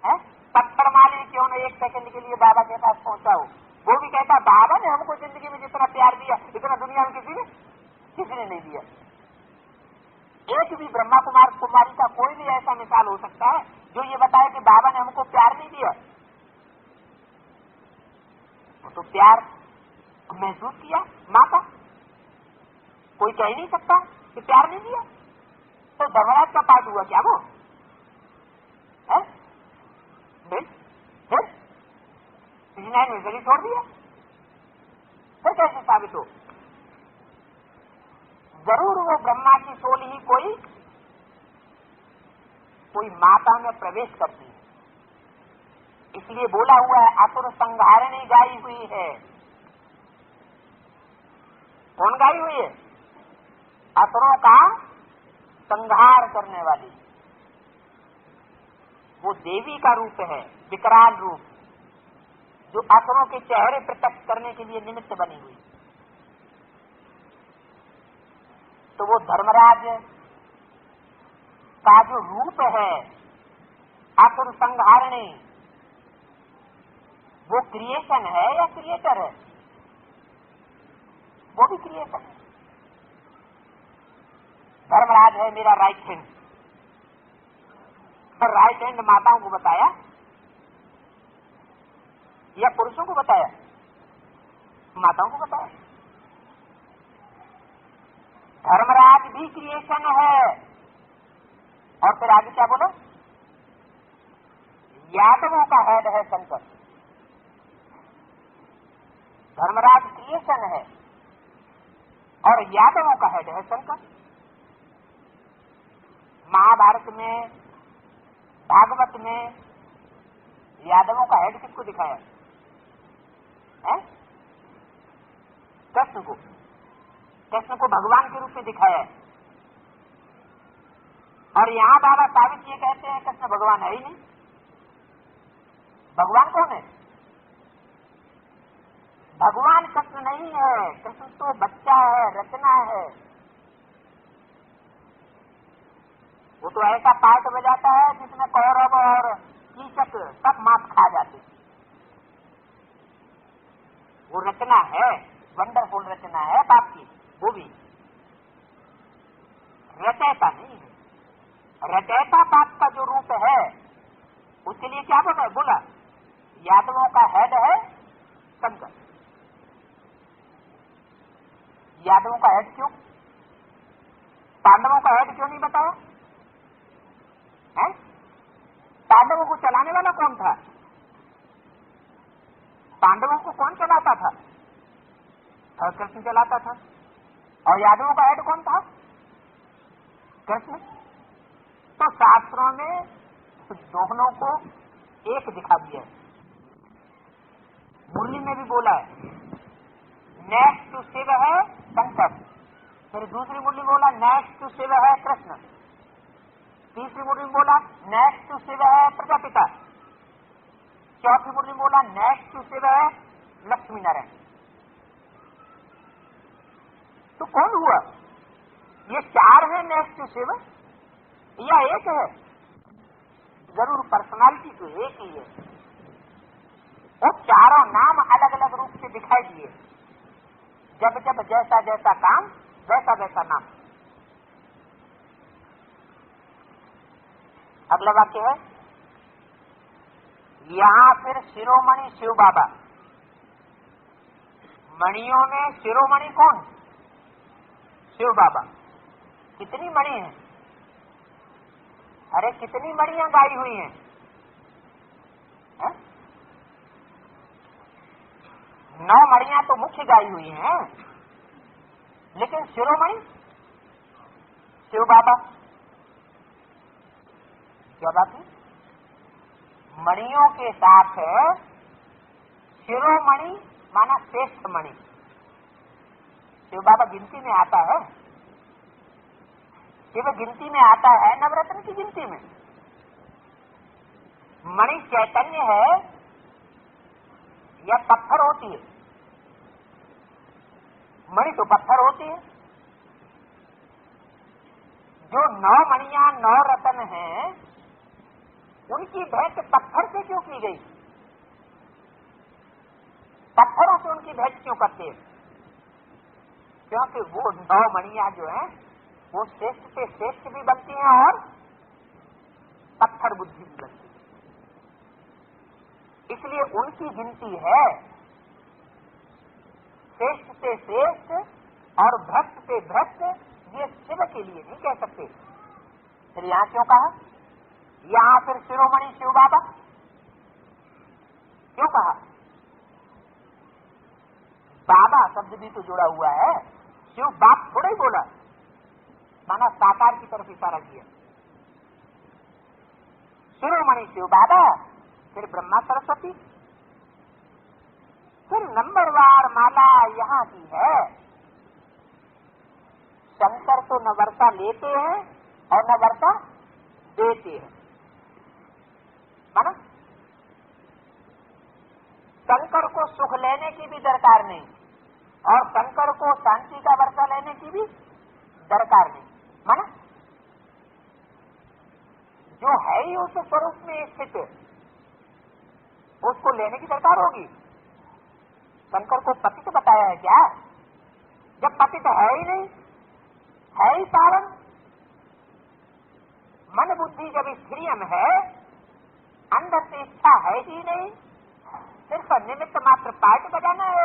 है? पत्थर मारे क्यों न एक सेकंड के लिए बाबा के पास पहुंचा हो, वो भी कहता बाबा ने हमको जिंदगी में जितना प्यार दिया इतना दुनिया में किसी ने नहीं दिया। एक भी ब्रह्मा कुमार कुमारी का कोई भी ऐसा मिसाल हो सकता है जो ये बताए कि बाबा ने हमको प्यार नहीं दिया? तो प्यार महसूस किया माँ का, कोई कह ही नहीं सकता कि प्यार नहीं दिया। तो धर्मराज का पाठ हुआ क्या वो? है? फिर ने शरीर छोड़ दिया, फिर कैसे साबित हो? जरूर वो ब्रह्मा की सोल ही कोई माता में प्रवेश करती है। इसलिए बोला हुआ है असुर संहारणी गाई हुई है। कौन गाई हुई है? असुरों का संहार करने वाली। वो देवी का रूप है, विकराल रूप, जो असुरों के चेहरे प्रत्यक्ष करने के लिए निमित्त बनी हुई। तो वो धर्मराज का जो रूप है असुर संहारणी, वो क्रिएशन है या क्रिएटर है? वो भी क्रिएशन है। धर्मराज है मेरा राइट हैंड। राइट हैंड माताओं को बताया या पुरुषों को बताया? माताओं को बताया। धर्मराज भी क्रिएशन है। और फिर आगे क्या बोला? यादवों का हेड है शंकर। धर्मराज क्रिएशन है और यादवों का हेड है शंकर। महाभारत में, भागवत में यादवों का हेड किसको दिखाया है? कृष्ण को। कृष्ण को भगवान के रूप में दिखाया है। और यहां बाबा साबित ये कहते हैं कृष्ण भगवान है ही नहीं। भगवान कौन है? भगवान कृष्ण नहीं है। कृष्ण तो बच्चा है, रचना है। वो तो ऐसा पाठ बजाता है जिसमें कौरव और कीचक मालिक सब मात खा जाते। वो रचना है, वंडरफुल रचना है बाप की, वो भी रचयिता नहीं है। रचयिता बाप का जो रूप है उसके लिए क्या बोला यादवों का हेड है शंकर। यादवों का हेड क्यों? पांडवों का हेड क्यों नहीं बताया है? पांडवों को चलाने वाला कौन था? पांडवों को कौन चलाता था? कृष्ण चलाता था। और यादवों का हेड कौन था? कृष्ण। तो शास्त्रों में दोनों को एक दिखा दिया है। मुरली में भी बोला है नेक्स्ट टू शिव है शंकर, फिर दूसरी मुरली बोला नेक्स्ट टू शिव है कृष्ण, तीसरी मुरली बोला नेक्स्ट टू शिव है प्रजापिता, चौथी मुरली बोला नेक्स्ट टू शिव है लक्ष्मी नारायण। तो कौन हुआ? ये चार है नेक्स्ट टू शिव या एक है? जरूर पर्सनालिटी तो एक ही है। वो चारों नाम अलग अलग रूप से दिखाई दिए, जब जब जैसा जैसा काम वैसा वैसा नाम। अगला वाक्य है यहां फिर शिरोमणि शिव बाबा। मणियों में शिरोमणि कौन? शिव बाबा। कितनी मणि है? अरे कितनी मणियां गाई हुई हैं? है? 9 मणियां तो मुख्य गाई हुई हैं, लेकिन शिरोमणि शिव बाबा। क्या बात है? मणियों के साथ शिरोमणि माना श्रेष्ठ मणि। शिव बाबा गिनती में आता है, शिव गिनती में आता है नवरत्न की गिनती में। मणि चैतन्य है या पत्थर होती है? मणि तो पत्थर होती है। जो 9 मणियां 9 रत्न हैं, उनकी भेंट पत्थर से क्यों की गई? पत्थरों से उनकी भेंट क्यों करते हैं? क्योंकि वो 9 मणियां जो हैं वो श्रेष्ठ से श्रेष्ठ भी बनती हैं और पत्थर बुद्धि भी बनती है। इसलिए उनकी गिनती है श्रेष्ठ से श्रेष्ठ और भ्रष्ट से भ्रष्ट। ये शिव के लिए नहीं कह सकते। फिर यहां क्यों कहा? यहां फिर शिरोमणि शिव बाबा क्यों कहा? बाबा शब्द भी तो जुड़ा हुआ है, शिव बाप थोड़ा ही बोला, माना साकार की तरफ इशारा किया। शिरोमणि शिव बाबा, फिर ब्रह्मा सरस्वती, फिर नंबरवार माला यहां की है। शंकर तो न वर्षा लेते हैं और न वर्षा देते हैं, माना शंकर को सुख लेने की भी दरकार नहीं और शंकर को शांति का वर्षा लेने की भी दरकार नहीं। माना जो है ही उस स्वरूप में स्थित, उसको लेने की दरकार होगी। शंकर को पतित बताया है क्या? जब पतित है ही नहीं, है ही पावन। मन बुद्धि जब स्त्रियम है, अंदर से इच्छा है ही नहीं, सिर्फ निमित्त मात्र पार्ट बजाना है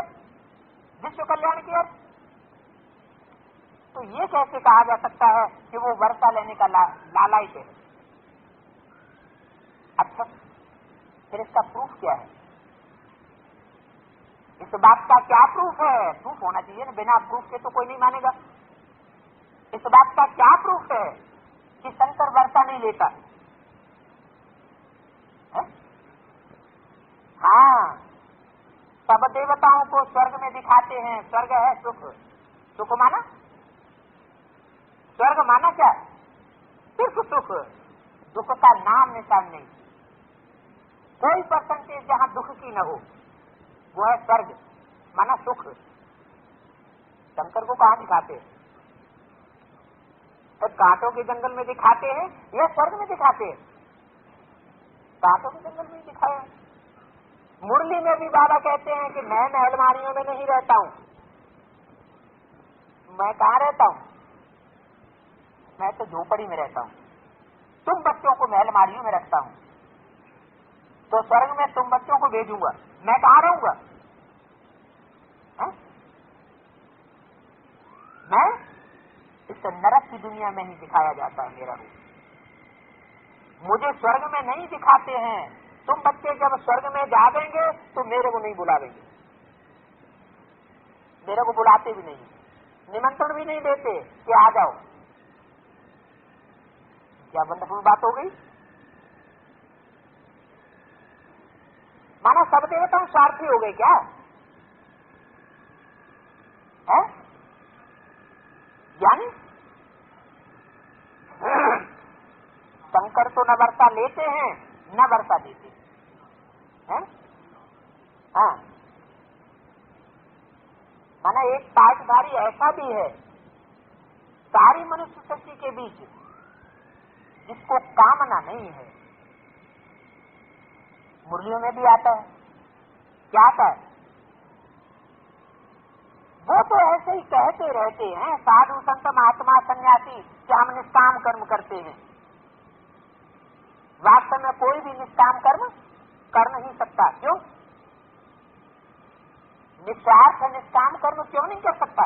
विश्व कल्याण की अर्थ। तो ये कैसे कहा जा सकता है कि वो वर्षा लेने का लालायित है? अच्छा, फिर इसका प्रूफ क्या है? इस बात का क्या प्रूफ है? प्रूफ होना चाहिए ना, बिना प्रूफ के तो कोई नहीं मानेगा। इस बात का क्या प्रूफ है कि शंकर वर्षा नहीं लेता है? हाँ, सब देवताओं को स्वर्ग में दिखाते हैं, स्वर्ग है सुख। सुख माना, स्वर्ग माना क्या? सिर्फ सुख, दुख का नाम निशान नहीं। कोई परसेंटेज जहां दुख की न हो वो है स्वर्ग, माना सुख। शंकर को कहां दिखाते हैं? तो कांटों के जंगल में दिखाते हैं या स्वर्ग में दिखाते हैं? कांटों के जंगल में दिखाया। मुरली में भी बाबा कहते हैं कि मैं महलमारियों में नहीं रहता हूं। मैं कहाँ रहता हूं? मैं तो झोपड़ी में रहता हूं। तुम बच्चों को महलमारियों में रखता हूं, तो स्वर्ग में तुम बच्चों को भेजूंगा, मैं कहाँ रहूंगा? मैं इस नरक की दुनिया में ही दिखाया जाता है मेरा रूप। मुझे स्वर्ग में नहीं दिखाते हैं। तुम बच्चे जब स्वर्ग में जाएंगे तो मेरे को नहीं बुलावेंगे, मेरे को बुलाते भी नहीं, निमंत्रण भी नहीं देते कि आ जाओ। क्या वंडरफुल बात हो गई। माना सब देवता स्वार्थी हो गए क्या है? यानी शंकर तो न वर्षा लेते हैं न वर्षा देते हैं। हाँ, माना एक पाठधारी ऐसा भी है सारी मनुष्य सृष्टि के बीच जिसको कामना नहीं है। मुरलियों में भी आता है, क्या आता है? वो तो ऐसे ही कहते रहते हैं साधु संत महात्मा सन्यासी कि हम निष्काम कर्म करते हैं। वास्तव में कोई भी निष्काम कर्म कर नहीं सकता। क्यों? निस्वार्थ निष्काम कर्म क्यों नहीं कर सकता?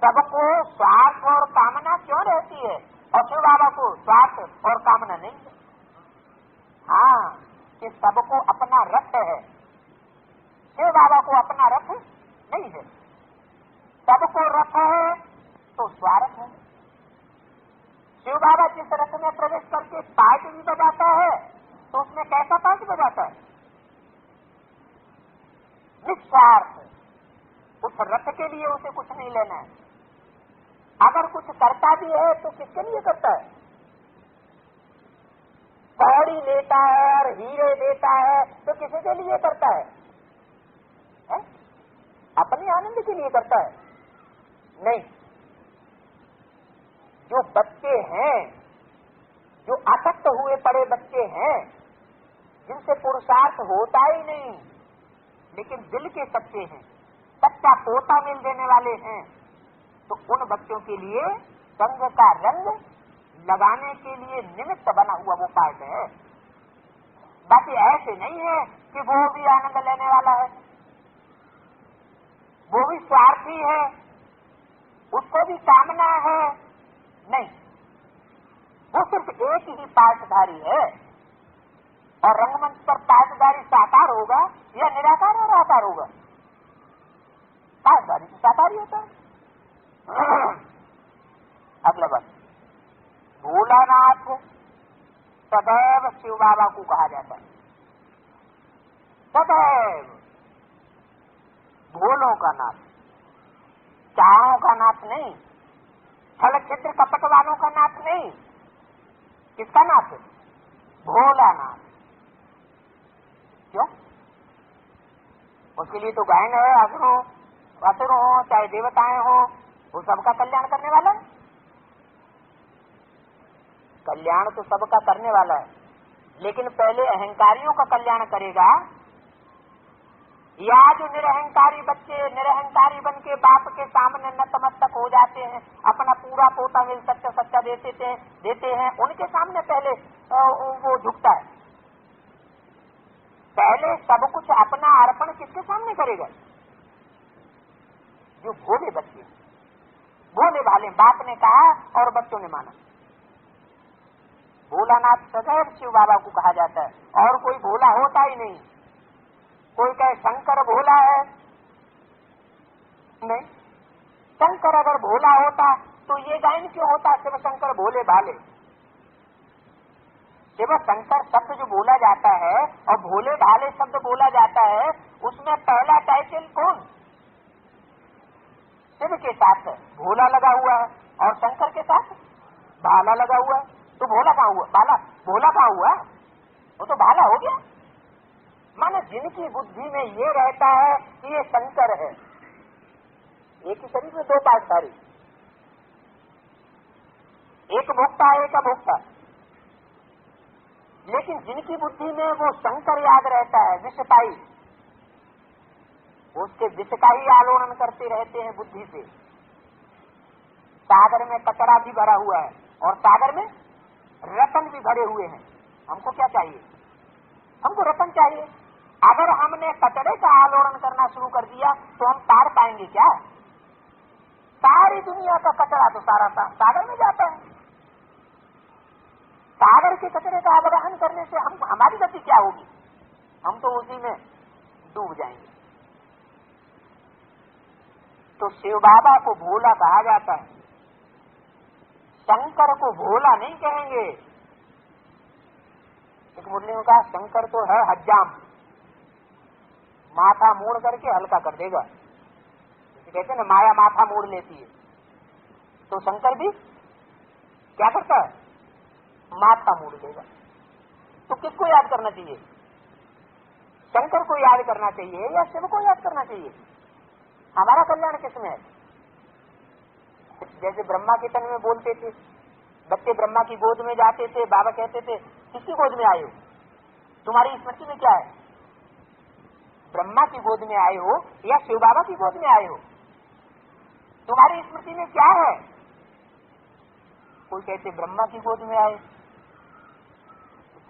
सबको स्वार्थ और कामना क्यों रहती है और शिव बाबा को स्वार्थ और कामना नहीं है? हाँ, कि सबको अपना रथ है, शिव बाबा को अपना रथ नहीं है। सबको रथ है तो स्वार्थ है। शिव बाबा जिस रथ में प्रवेश करके पार्टी भी बजाता है तो उसमें कैसा पार्टी बजाता है? निस्वार्थ। उस रथ के लिए उसे कुछ नहीं लेना है। अगर कुछ करता भी है तो किसके लिए करता है? कौड़ी लेता है और हीरे देता है तो किसी के लिए करता है? अपने आनंद के लिए करता है? नहीं। जो बच्चे हैं, जो आसक्त हुए पड़े बच्चे हैं, जिनसे पुरुषार्थ होता ही नहीं लेकिन दिल के सच्चे हैं, सच्चा पोता मिल देने वाले हैं, तो उन बच्चों के लिए संघ का रंग लगाने के लिए निमित्त बना हुआ वो पाठ है। बाकी ऐसे नहीं है कि वो भी आनंद लेने वाला है, वो भी स्वार्थी है, उसको भी कामना है। नहीं, वो सिर्फ एक ही पाठधारी है। और रंगमंच पर पाठधारी साकार होगा या निराकार और आकार होगा? पाठधारी तो साकार ही होता है। अगला बात, भोलानाथ सदैव शिव बाबा को कहा जाता है। सदैव भोलों का नाथ, चारों का नाथ नहीं, छल छिद्र कपट वालों का नाथ नहीं। किसका नाथ है? भोलानाथ। क्यों? उसके लिए तो गायन है, असुरों हो चाहे देवताएं हो, वो सबका कल्याण करने वाला है। कल्याण तो सबका करने वाला है, लेकिन पहले अहंकारियों का कल्याण करेगा या जो निरहंकारी बच्चे निरहंकारी बन के बाप के सामने नतमस्तक हो जाते हैं, अपना पूरा पोता मिल सच्चा देते हैं, उनके सामने पहले वो झुकता है। पहले सब कुछ अपना अर्पण किसके सामने करेगा? जो भोले बच्चे, भोले भाले, बाप ने कहा और बच्चों ने माना। भोलानाथ सदैव शिव बाबा को कहा जाता है, और कोई भोला होता ही नहीं। कोई कहे शंकर भोला है, नहीं। शंकर अगर भोला होता तो ये गायन क्यों होता शिव शंकर भोले भाले? शिव शंकर शब्द जो बोला जाता है और भोले भाले शब्द बोला जाता है, उसमें पहला टाइटल कौन? शिव के साथ भोला लगा हुआ है और शंकर के साथ भाला लगा हुआ है। तो भोला कहाँ हुआ? भाला भोला कहाँ हुआ? वो तो भाला हो गया। माने जिनकी बुद्धि में ये रहता है कि ये शंकर है, एक ही शरीर में दो पाठधारी, एक भोक्ता है एक अभोक्ता, लेकिन जिनकी बुद्धि में वो शंकर याद रहता है, विषपाई, उसके विष का ही आलोड़न करते रहते हैं बुद्धि से। सागर में कचरा भी भरा हुआ है और सागर में रतन भी भरे हुए हैं। हमको क्या चाहिए? हमको रतन चाहिए। अगर हमने कचरे का आलोड़न करना शुरू कर दिया तो हम तार पाएंगे क्या? सारी दुनिया का कचरा तो सारा सागर में जाता है। सागर के कचरे का आवाहन करने से हम हमारी गति क्या होगी? हम तो उसी में डूब जाएंगे। तो शिव बाबा को भोला कहा जाता है, शंकर को भोला नहीं कहेंगे। एक मुरली ने कहा शंकर तो है हज्जाम, माथा मोड़ करके हल्का कर देगा। जैसे कहते हैं ना माया माथा मोड़ लेती है, तो शंकर भी क्या करता है? माथा मोड़ देगा। तो किसको याद करना चाहिए? शंकर को याद करना चाहिए या शिव को याद करना चाहिए? हमारा कल्याण किसमें है? जैसे ब्रह्मा के तन में बोलते थे, बच्चे ब्रह्मा की गोद में जाते थे, बाबा कहते थे किसकी गोद में आए हो? तुम्हारी स्मृति में क्या है? ब्रह्मा की गोद में आए हो या शिव बाबा की गोद में आए हो? तुम्हारी स्मृति में क्या है? कोई कहते ब्रह्मा की गोद में आए,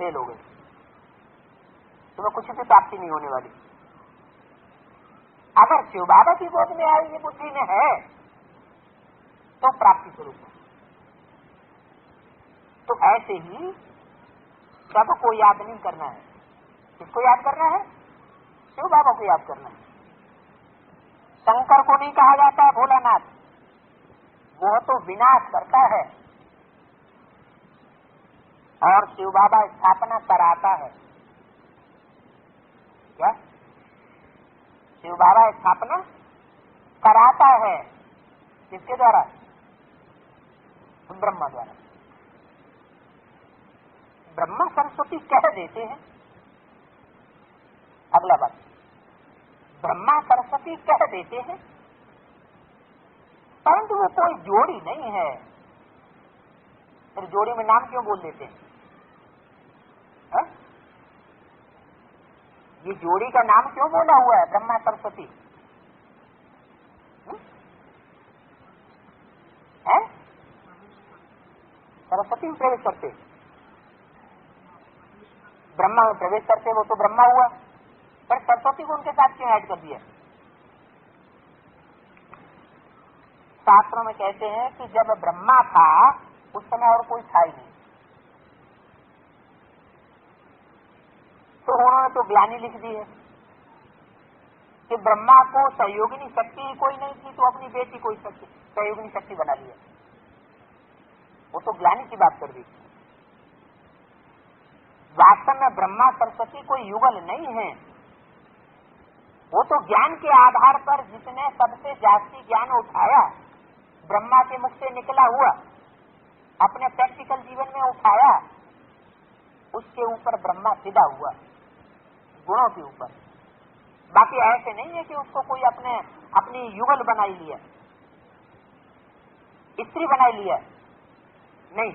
फेल हो गए, तुम्हें कुछ भी प्राप्ति नहीं होने वाली। अगर शिव बाबा की गोद में आई ये बुद्धि में है तो प्राप्ति स्वरूप है। तो ऐसे ही सबको याद नहीं करना है। किसको याद करना है? शिव बाबा को याद करना है। शंकर को नहीं कहा जाता है भोलानाथ, वो तो विनाश करता है और शिव बाबा स्थापना कराता है। क्या? शिव बाबा स्थापना कराता है। किसके द्वारा? ब्रह्मा द्वारा। ब्रह्मा सरस्वती कह देते हैं। अगला बात, ब्रह्मा सरस्वती कह देते हैं परंतु वो कोई जोड़ी नहीं है। फिर जोड़ी में नाम क्यों बोल देते हैं? है? ये जोड़ी का नाम क्यों बोला हुआ है ब्रह्मा सरस्वती? है? सरस्वती में प्रवेश करते, ब्रह्मा में प्रवेश करते, वो तो ब्रह्मा हुआ, पर सरस्वती को उनके साथ क्यों ऐड कर दिया? शास्त्रों में कहते हैं कि जब ब्रह्मा था उस समय और कोई था ही नहीं, तो उन्होंने तो ग्लानि लिख दी है कि ब्रह्मा को सहयोगिनी शक्ति कोई नहीं थी तो अपनी बेटी को सहयोगिनी शक्ति बना लिया। वो तो ग्लानि की बात कर दी। वास्तव में ब्रह्मा सरस्वती कोई युगल नहीं है, वो तो ज्ञान के आधार पर जिसने सबसे जास्ती ज्ञान उठाया, ब्रह्मा के मुख से निकला हुआ, अपने प्रैक्टिकल जीवन में उठाया, उसके ऊपर ब्रह्मा सीधा हुआ, गुणों के ऊपर। बाकी ऐसे नहीं है कि उसको कोई अपनी युगल बनाई लिया, स्त्री बनाई लिया, नहीं,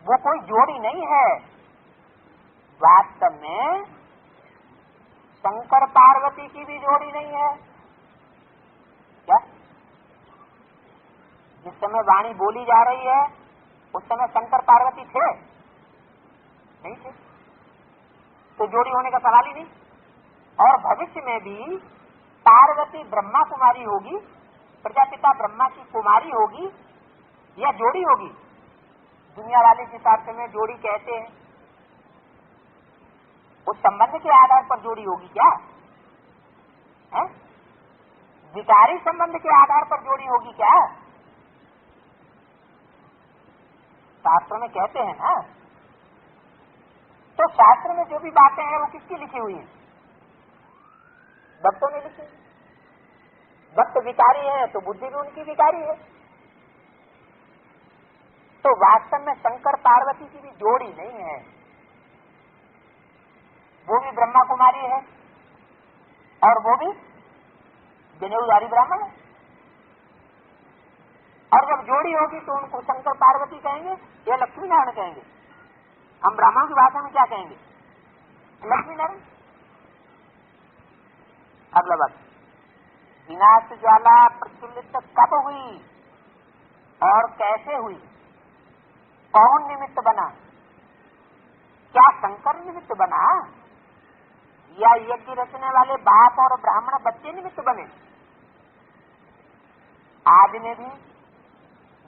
वो कोई जोड़ी नहीं है। वास्तव में शंकर पार्वती की भी जोड़ी नहीं है। क्या? जिस समय वाणी बोली जा रही है उस समय शंकर पार्वती थे? नहीं थे, तो जोड़ी होने का सवाल ही नहीं। और भविष्य में भी पार्वती ब्रह्मा कुमारी होगी, प्रजापिता ब्रह्मा की कुमारी होगी या जोड़ी होगी? दुनिया वाले जिस अर्थ में जोड़ी कहते हैं उस संबंध के आधार पर जोड़ी होगी क्या? है? विकारी संबंध के आधार पर जोड़ी होगी क्या? शास्त्र में कहते हैं ना, तो शास्त्र में जो भी बातें हैं वो किसकी लिखी हुई है? भक्तों ने लिखी। भक्त विकारी है तो बुद्धि भी उनकी विकारी है। तो वास्तव में शंकर पार्वती की भी जोड़ी नहीं है, वो भी ब्रह्मा कुमारी है और वो भी जनेऊधारी ब्राह्मण है। और जब जोड़ी होगी तो उनको शंकर पार्वती कहेंगे या लक्ष्मी नारायण कहेंगे? हम ब्राह्मणों की भाषा में क्या कहेंगे? लक्ष्मी नारायण। अगला बात, विनाश ज्वाला प्रज्वलित कब हुई और कैसे हुई? कौन निमित्त बना? क्या शंकर निमित्त बना या यज्ञ रचने वाले बाप और ब्राह्मण बच्चे निमित्त बने? आज में भी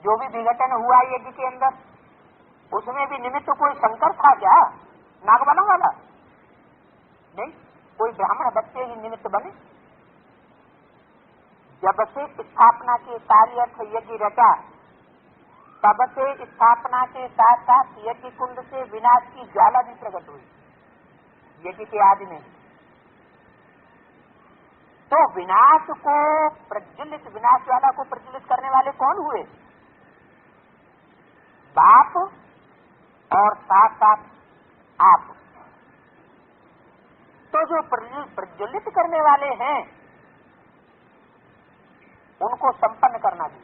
जो भी विघटन हुआ यज्ञ के अंदर, उसमें भी निमित्त कोई शंकर था क्या? नागबलों वाला नहीं, कोई ब्राह्मण बच्चे ही निमित्त बने। जब से स्थापना के कार्यार्थ यज्ञ रचा, तब से स्थापना के साथ साथ यज्ञ कुंड से विनाश की ज्वाला भी प्रकट हुई यज्ञ के आदि में। तो विनाश को प्रज्वलित, विनाश ज्वाला को प्रज्वलित करने वाले कौन हुए? बाप और साथ साथ आप। तो जो प्रज्वलित करने वाले हैं उनको संपन्न करना चाहिए।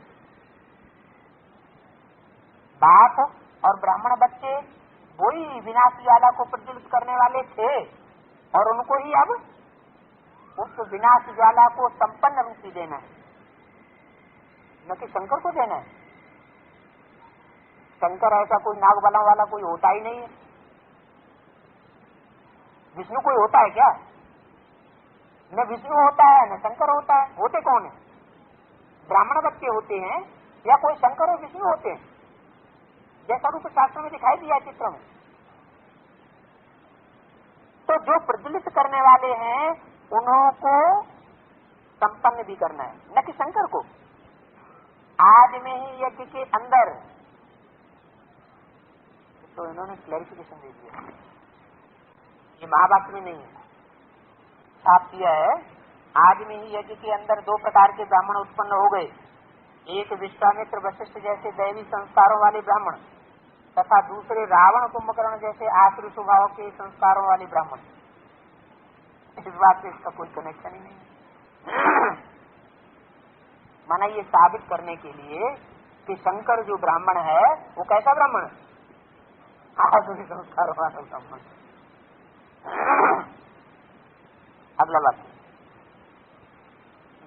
बाप और ब्राह्मण बच्चे वही विनाश ज्वाला को प्रज्वलित करने वाले थे और उनको ही अब उस विनाश ज्वाला को संपन्न रूप देना है, न कि शंकर को देना है। शंकर ऐसा कोई नागबलों वाला कोई होता ही नहीं है। विष्णु कोई होता है क्या? न विष्णु होता है न शंकर होता है। होते कौन है? ब्राह्मण बच्चे होते हैं या कोई शंकर और विष्णु होते हैं, जैसा रूप शास्त्र में दिखाई दिया चित्र में। तो जो प्रज्वलित करने वाले हैं उनको संपन्न भी करना है, न कि शंकर को। आज में ही यज्ञ के अंदर तो इन्होंने क्लैरिफिकेशन दे दिया, ये महावाक्य में नहीं है, साफ किया है। आज में ही यज्ञ के अंदर दो प्रकार के ब्राह्मण उत्पन्न हो गए, एक विश्वामित्र वशिष्ठ जैसे दैवी संस्कारों वाले ब्राह्मण तथा दूसरे रावण कुंभकर्ण जैसे आसुरी स्वभाव के संस्कारों वाले ब्राह्मण। इस बात से इसका कोई कनेक्शन ही नहीं। माना ये साबित करने के लिए कि शंकर जो ब्राह्मण है वो कैसा ब्राह्मण है? आसुरी संस्कारों वाला ब्राह्मण। अगला बात,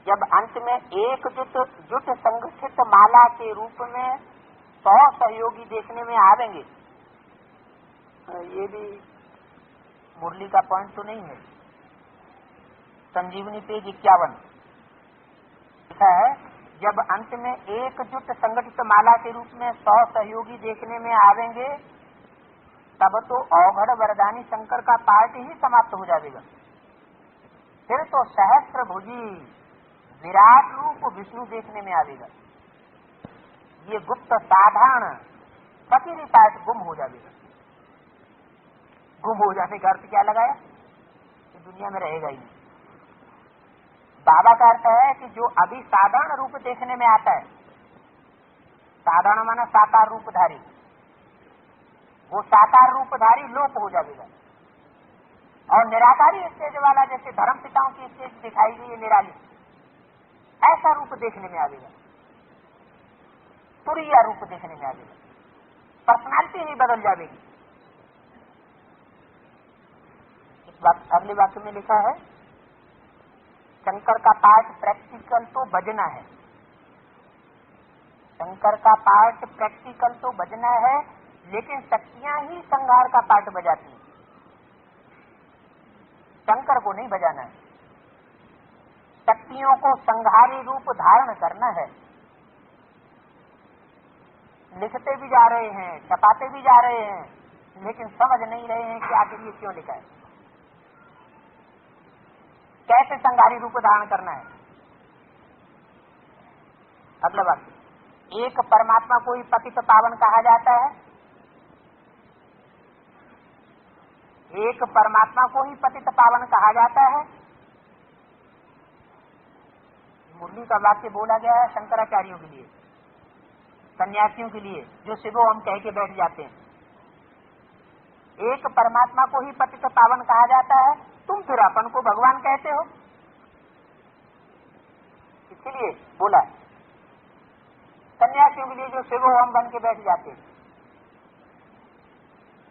जब अंत में एकजुट संगठित माला के रूप में 100 सहयोगी देखने में आवेंगे, ये भी मुरली का पॉइंट तो नहीं है। संजीवनी पेज 51 लिखा है, जब अंत में एकजुट संगठित माला के रूप में 100 सहयोगी देखने में आवेंगे, तब तो अवघड़ वरदानी शंकर का पार्ट ही समाप्त हो जाएगा। फिर तो सहस्त्र भुजी विराट रूप विष्णु देखने में आवेगा। ये गुप्त साधारण फकीरी पार्ट गुम हो जाएगा। गुम हो जाने का अर्थ क्या लगाया कि दुनिया में रहेगा ही नहीं। बाबा का अर्थ है कि जो अभी साधारण रूप देखने में आता है, साधारण माना साकार रूपधारी, वो साकार रूपधारी लोप हो जाएगा और निराकारी स्टेज वाला, जैसे धर्म पिताओं की स्टेज दिखाई गई है निराली, ऐसा रूप देखने में आवेगा। तुरीय रूप देखने में आवेगा, पर्सनालिटी ही बदल जाएगी। इस बात अगले वाक्य में लिखा है, शंकर का पार्ट प्रैक्टिकल तो बजना है। शंकर का पार्ट प्रैक्टिकल तो बजना है, लेकिन शक्तियां ही संहार का पार्ट बजाती हैं, शंकर को नहीं बजाना है। शक्तियों को संहारी रूप धारण करना है। लिखते भी जा रहे हैं, छपाते भी जा रहे हैं, लेकिन समझ नहीं रहे हैं कि आखिर ये क्यों लिखा है, कैसे संहारी रूप धारण करना है। अगला बात, एक परमात्मा को ही पतित पावन कहा जाता है। एक परमात्मा को ही पतित पावन कहा जाता है। मुरली का वाक्य बोला गया है शंकराचार्यों के लिए, सन्यासियों के लिए, जो शिवो हम कह के बैठ जाते हैं। एक परमात्मा को ही पतित पावन कहा जाता है, तुम फिर अपन को भगवान कहते हो, इसलिए बोला सन्यासियों के लिए जो शिवो हम बन के बैठ जाते हैं।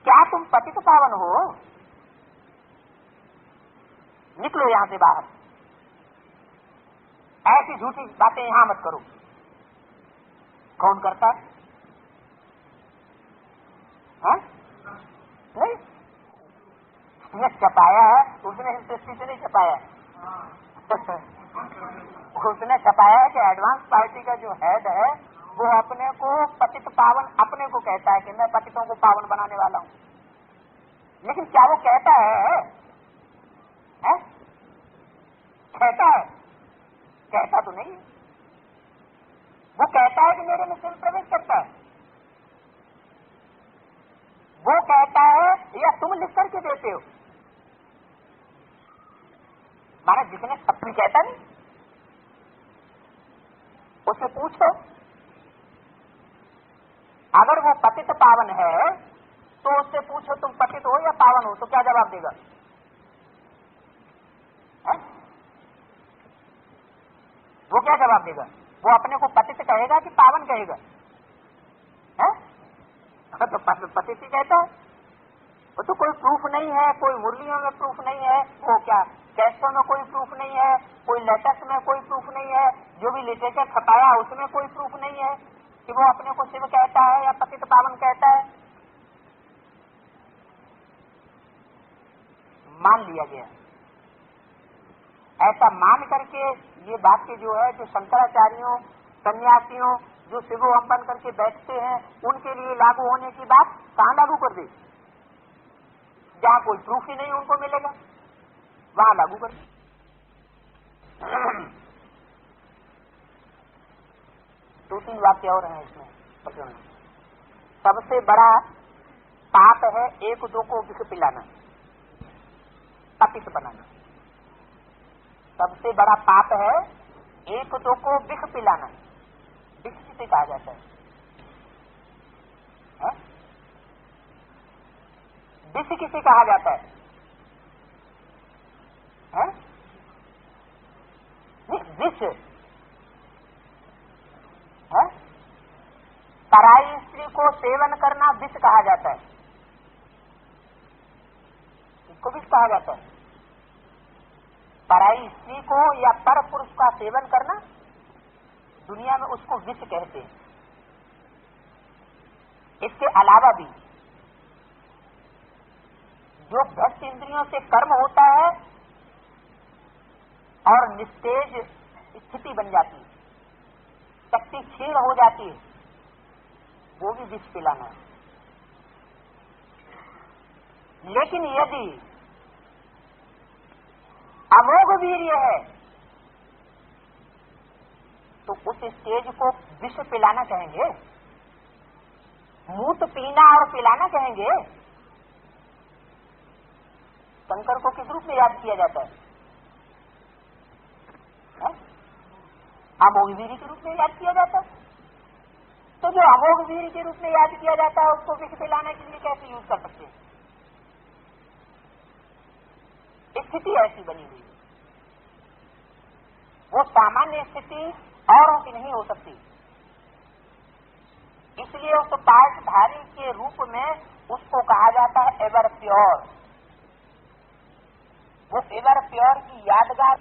क्या तुम तुम पतित पावन हो, निकलो यहां से बाहर, ऐसी झूठी बातें यहां मत करो। कौन करता है? नहीं, उसने छपाया है, उसने सृष्टि से नहीं छपाया उसने छपाया है कि एडवांस पार्टी का जो हेड है वो अपने को पतित पावन अपने को कहता है कि मैं पतितों को पावन बनाने वाला हूं। लेकिन क्या वो कहता है? कहता है? कहता तो नहीं। वो कहता है कि मेरे में सिर प्रवेश करता है, वो कहता है, या तुम लिख करके देते हो? माना जिसने अपनी कहता नहीं, उससे पूछो। अगर वो पतित पावन है तो उससे पूछो तुम पतित हो या पावन हो, तो क्या जवाब देगा? वो क्या जवाब देगा? वो अपने को पतित कहेगा कि पावन कहेगा? तो पतित ही कहता है। वो तो कोई प्रूफ नहीं है, कोई मुरलियों में प्रूफ नहीं है, वो क्या कैस्टों में कोई प्रूफ नहीं है, कोई लेटेक्स में कोई प्रूफ नहीं है, जो भी लिटरेचर छपाया उसमें कोई प्रूफ नहीं है कि वो अपने को शिव कहता है या पतित पावन कहता है। मान लिया गया। ऐसा मान करके ये वाक्य जो है, जो शंकराचार्यों, सन्यासियों जो शिवोहम बन करके बैठते हैं, उनके लिए लागू होने की बात कहां लागू कर दी? जहां कोई प्रूफ ही नहीं उनको मिलेगा वहां लागू कर दी। दो तीन वाक्य और हैं इसमें। सबसे बड़ा पाप है एक दो को विष पिलाना, पतित बनाना। सबसे बड़ा पाप है एक दो को विष पिलाना। विष किसे कहा जाता है? विष किसे कहा जाता है? विष पराई स्त्री को सेवन करना विष कहा जाता है। इसको विष कहा जाता है। पराई स्त्री को या पर पुरुष का सेवन करना दुनिया में उसको विष कहते हैं। इसके अलावा भी जो भ्रष्ट इंद्रियों से कर्म होता है और निस्तेज स्थिति बन जाती है, शक्ति क्षीण हो जाती है, वो भी विष पिलाना है। लेकिन यदि अमोघ वीर्य है तो उस स्टेज को विष पिलाना कहेंगे? मूत पीना और पिलाना कहेंगे? शंकर को किस रूप में याद किया जाता है? अमोघ वीर्य के रूप में याद किया जाता है। तो जो अमोघ वीर्य के रूप में याद किया जाता है उसको विष पिलाने के लिए कैसे यूज कर सकते हैं? स्थिति ऐसी बनी हुई, वो सामान्य स्थिति औरों की नहीं हो सकती। इसलिए उस पाठधारी के रूप में उसको कहा जाता है एवर प्योर। वो एवर प्योर की यादगार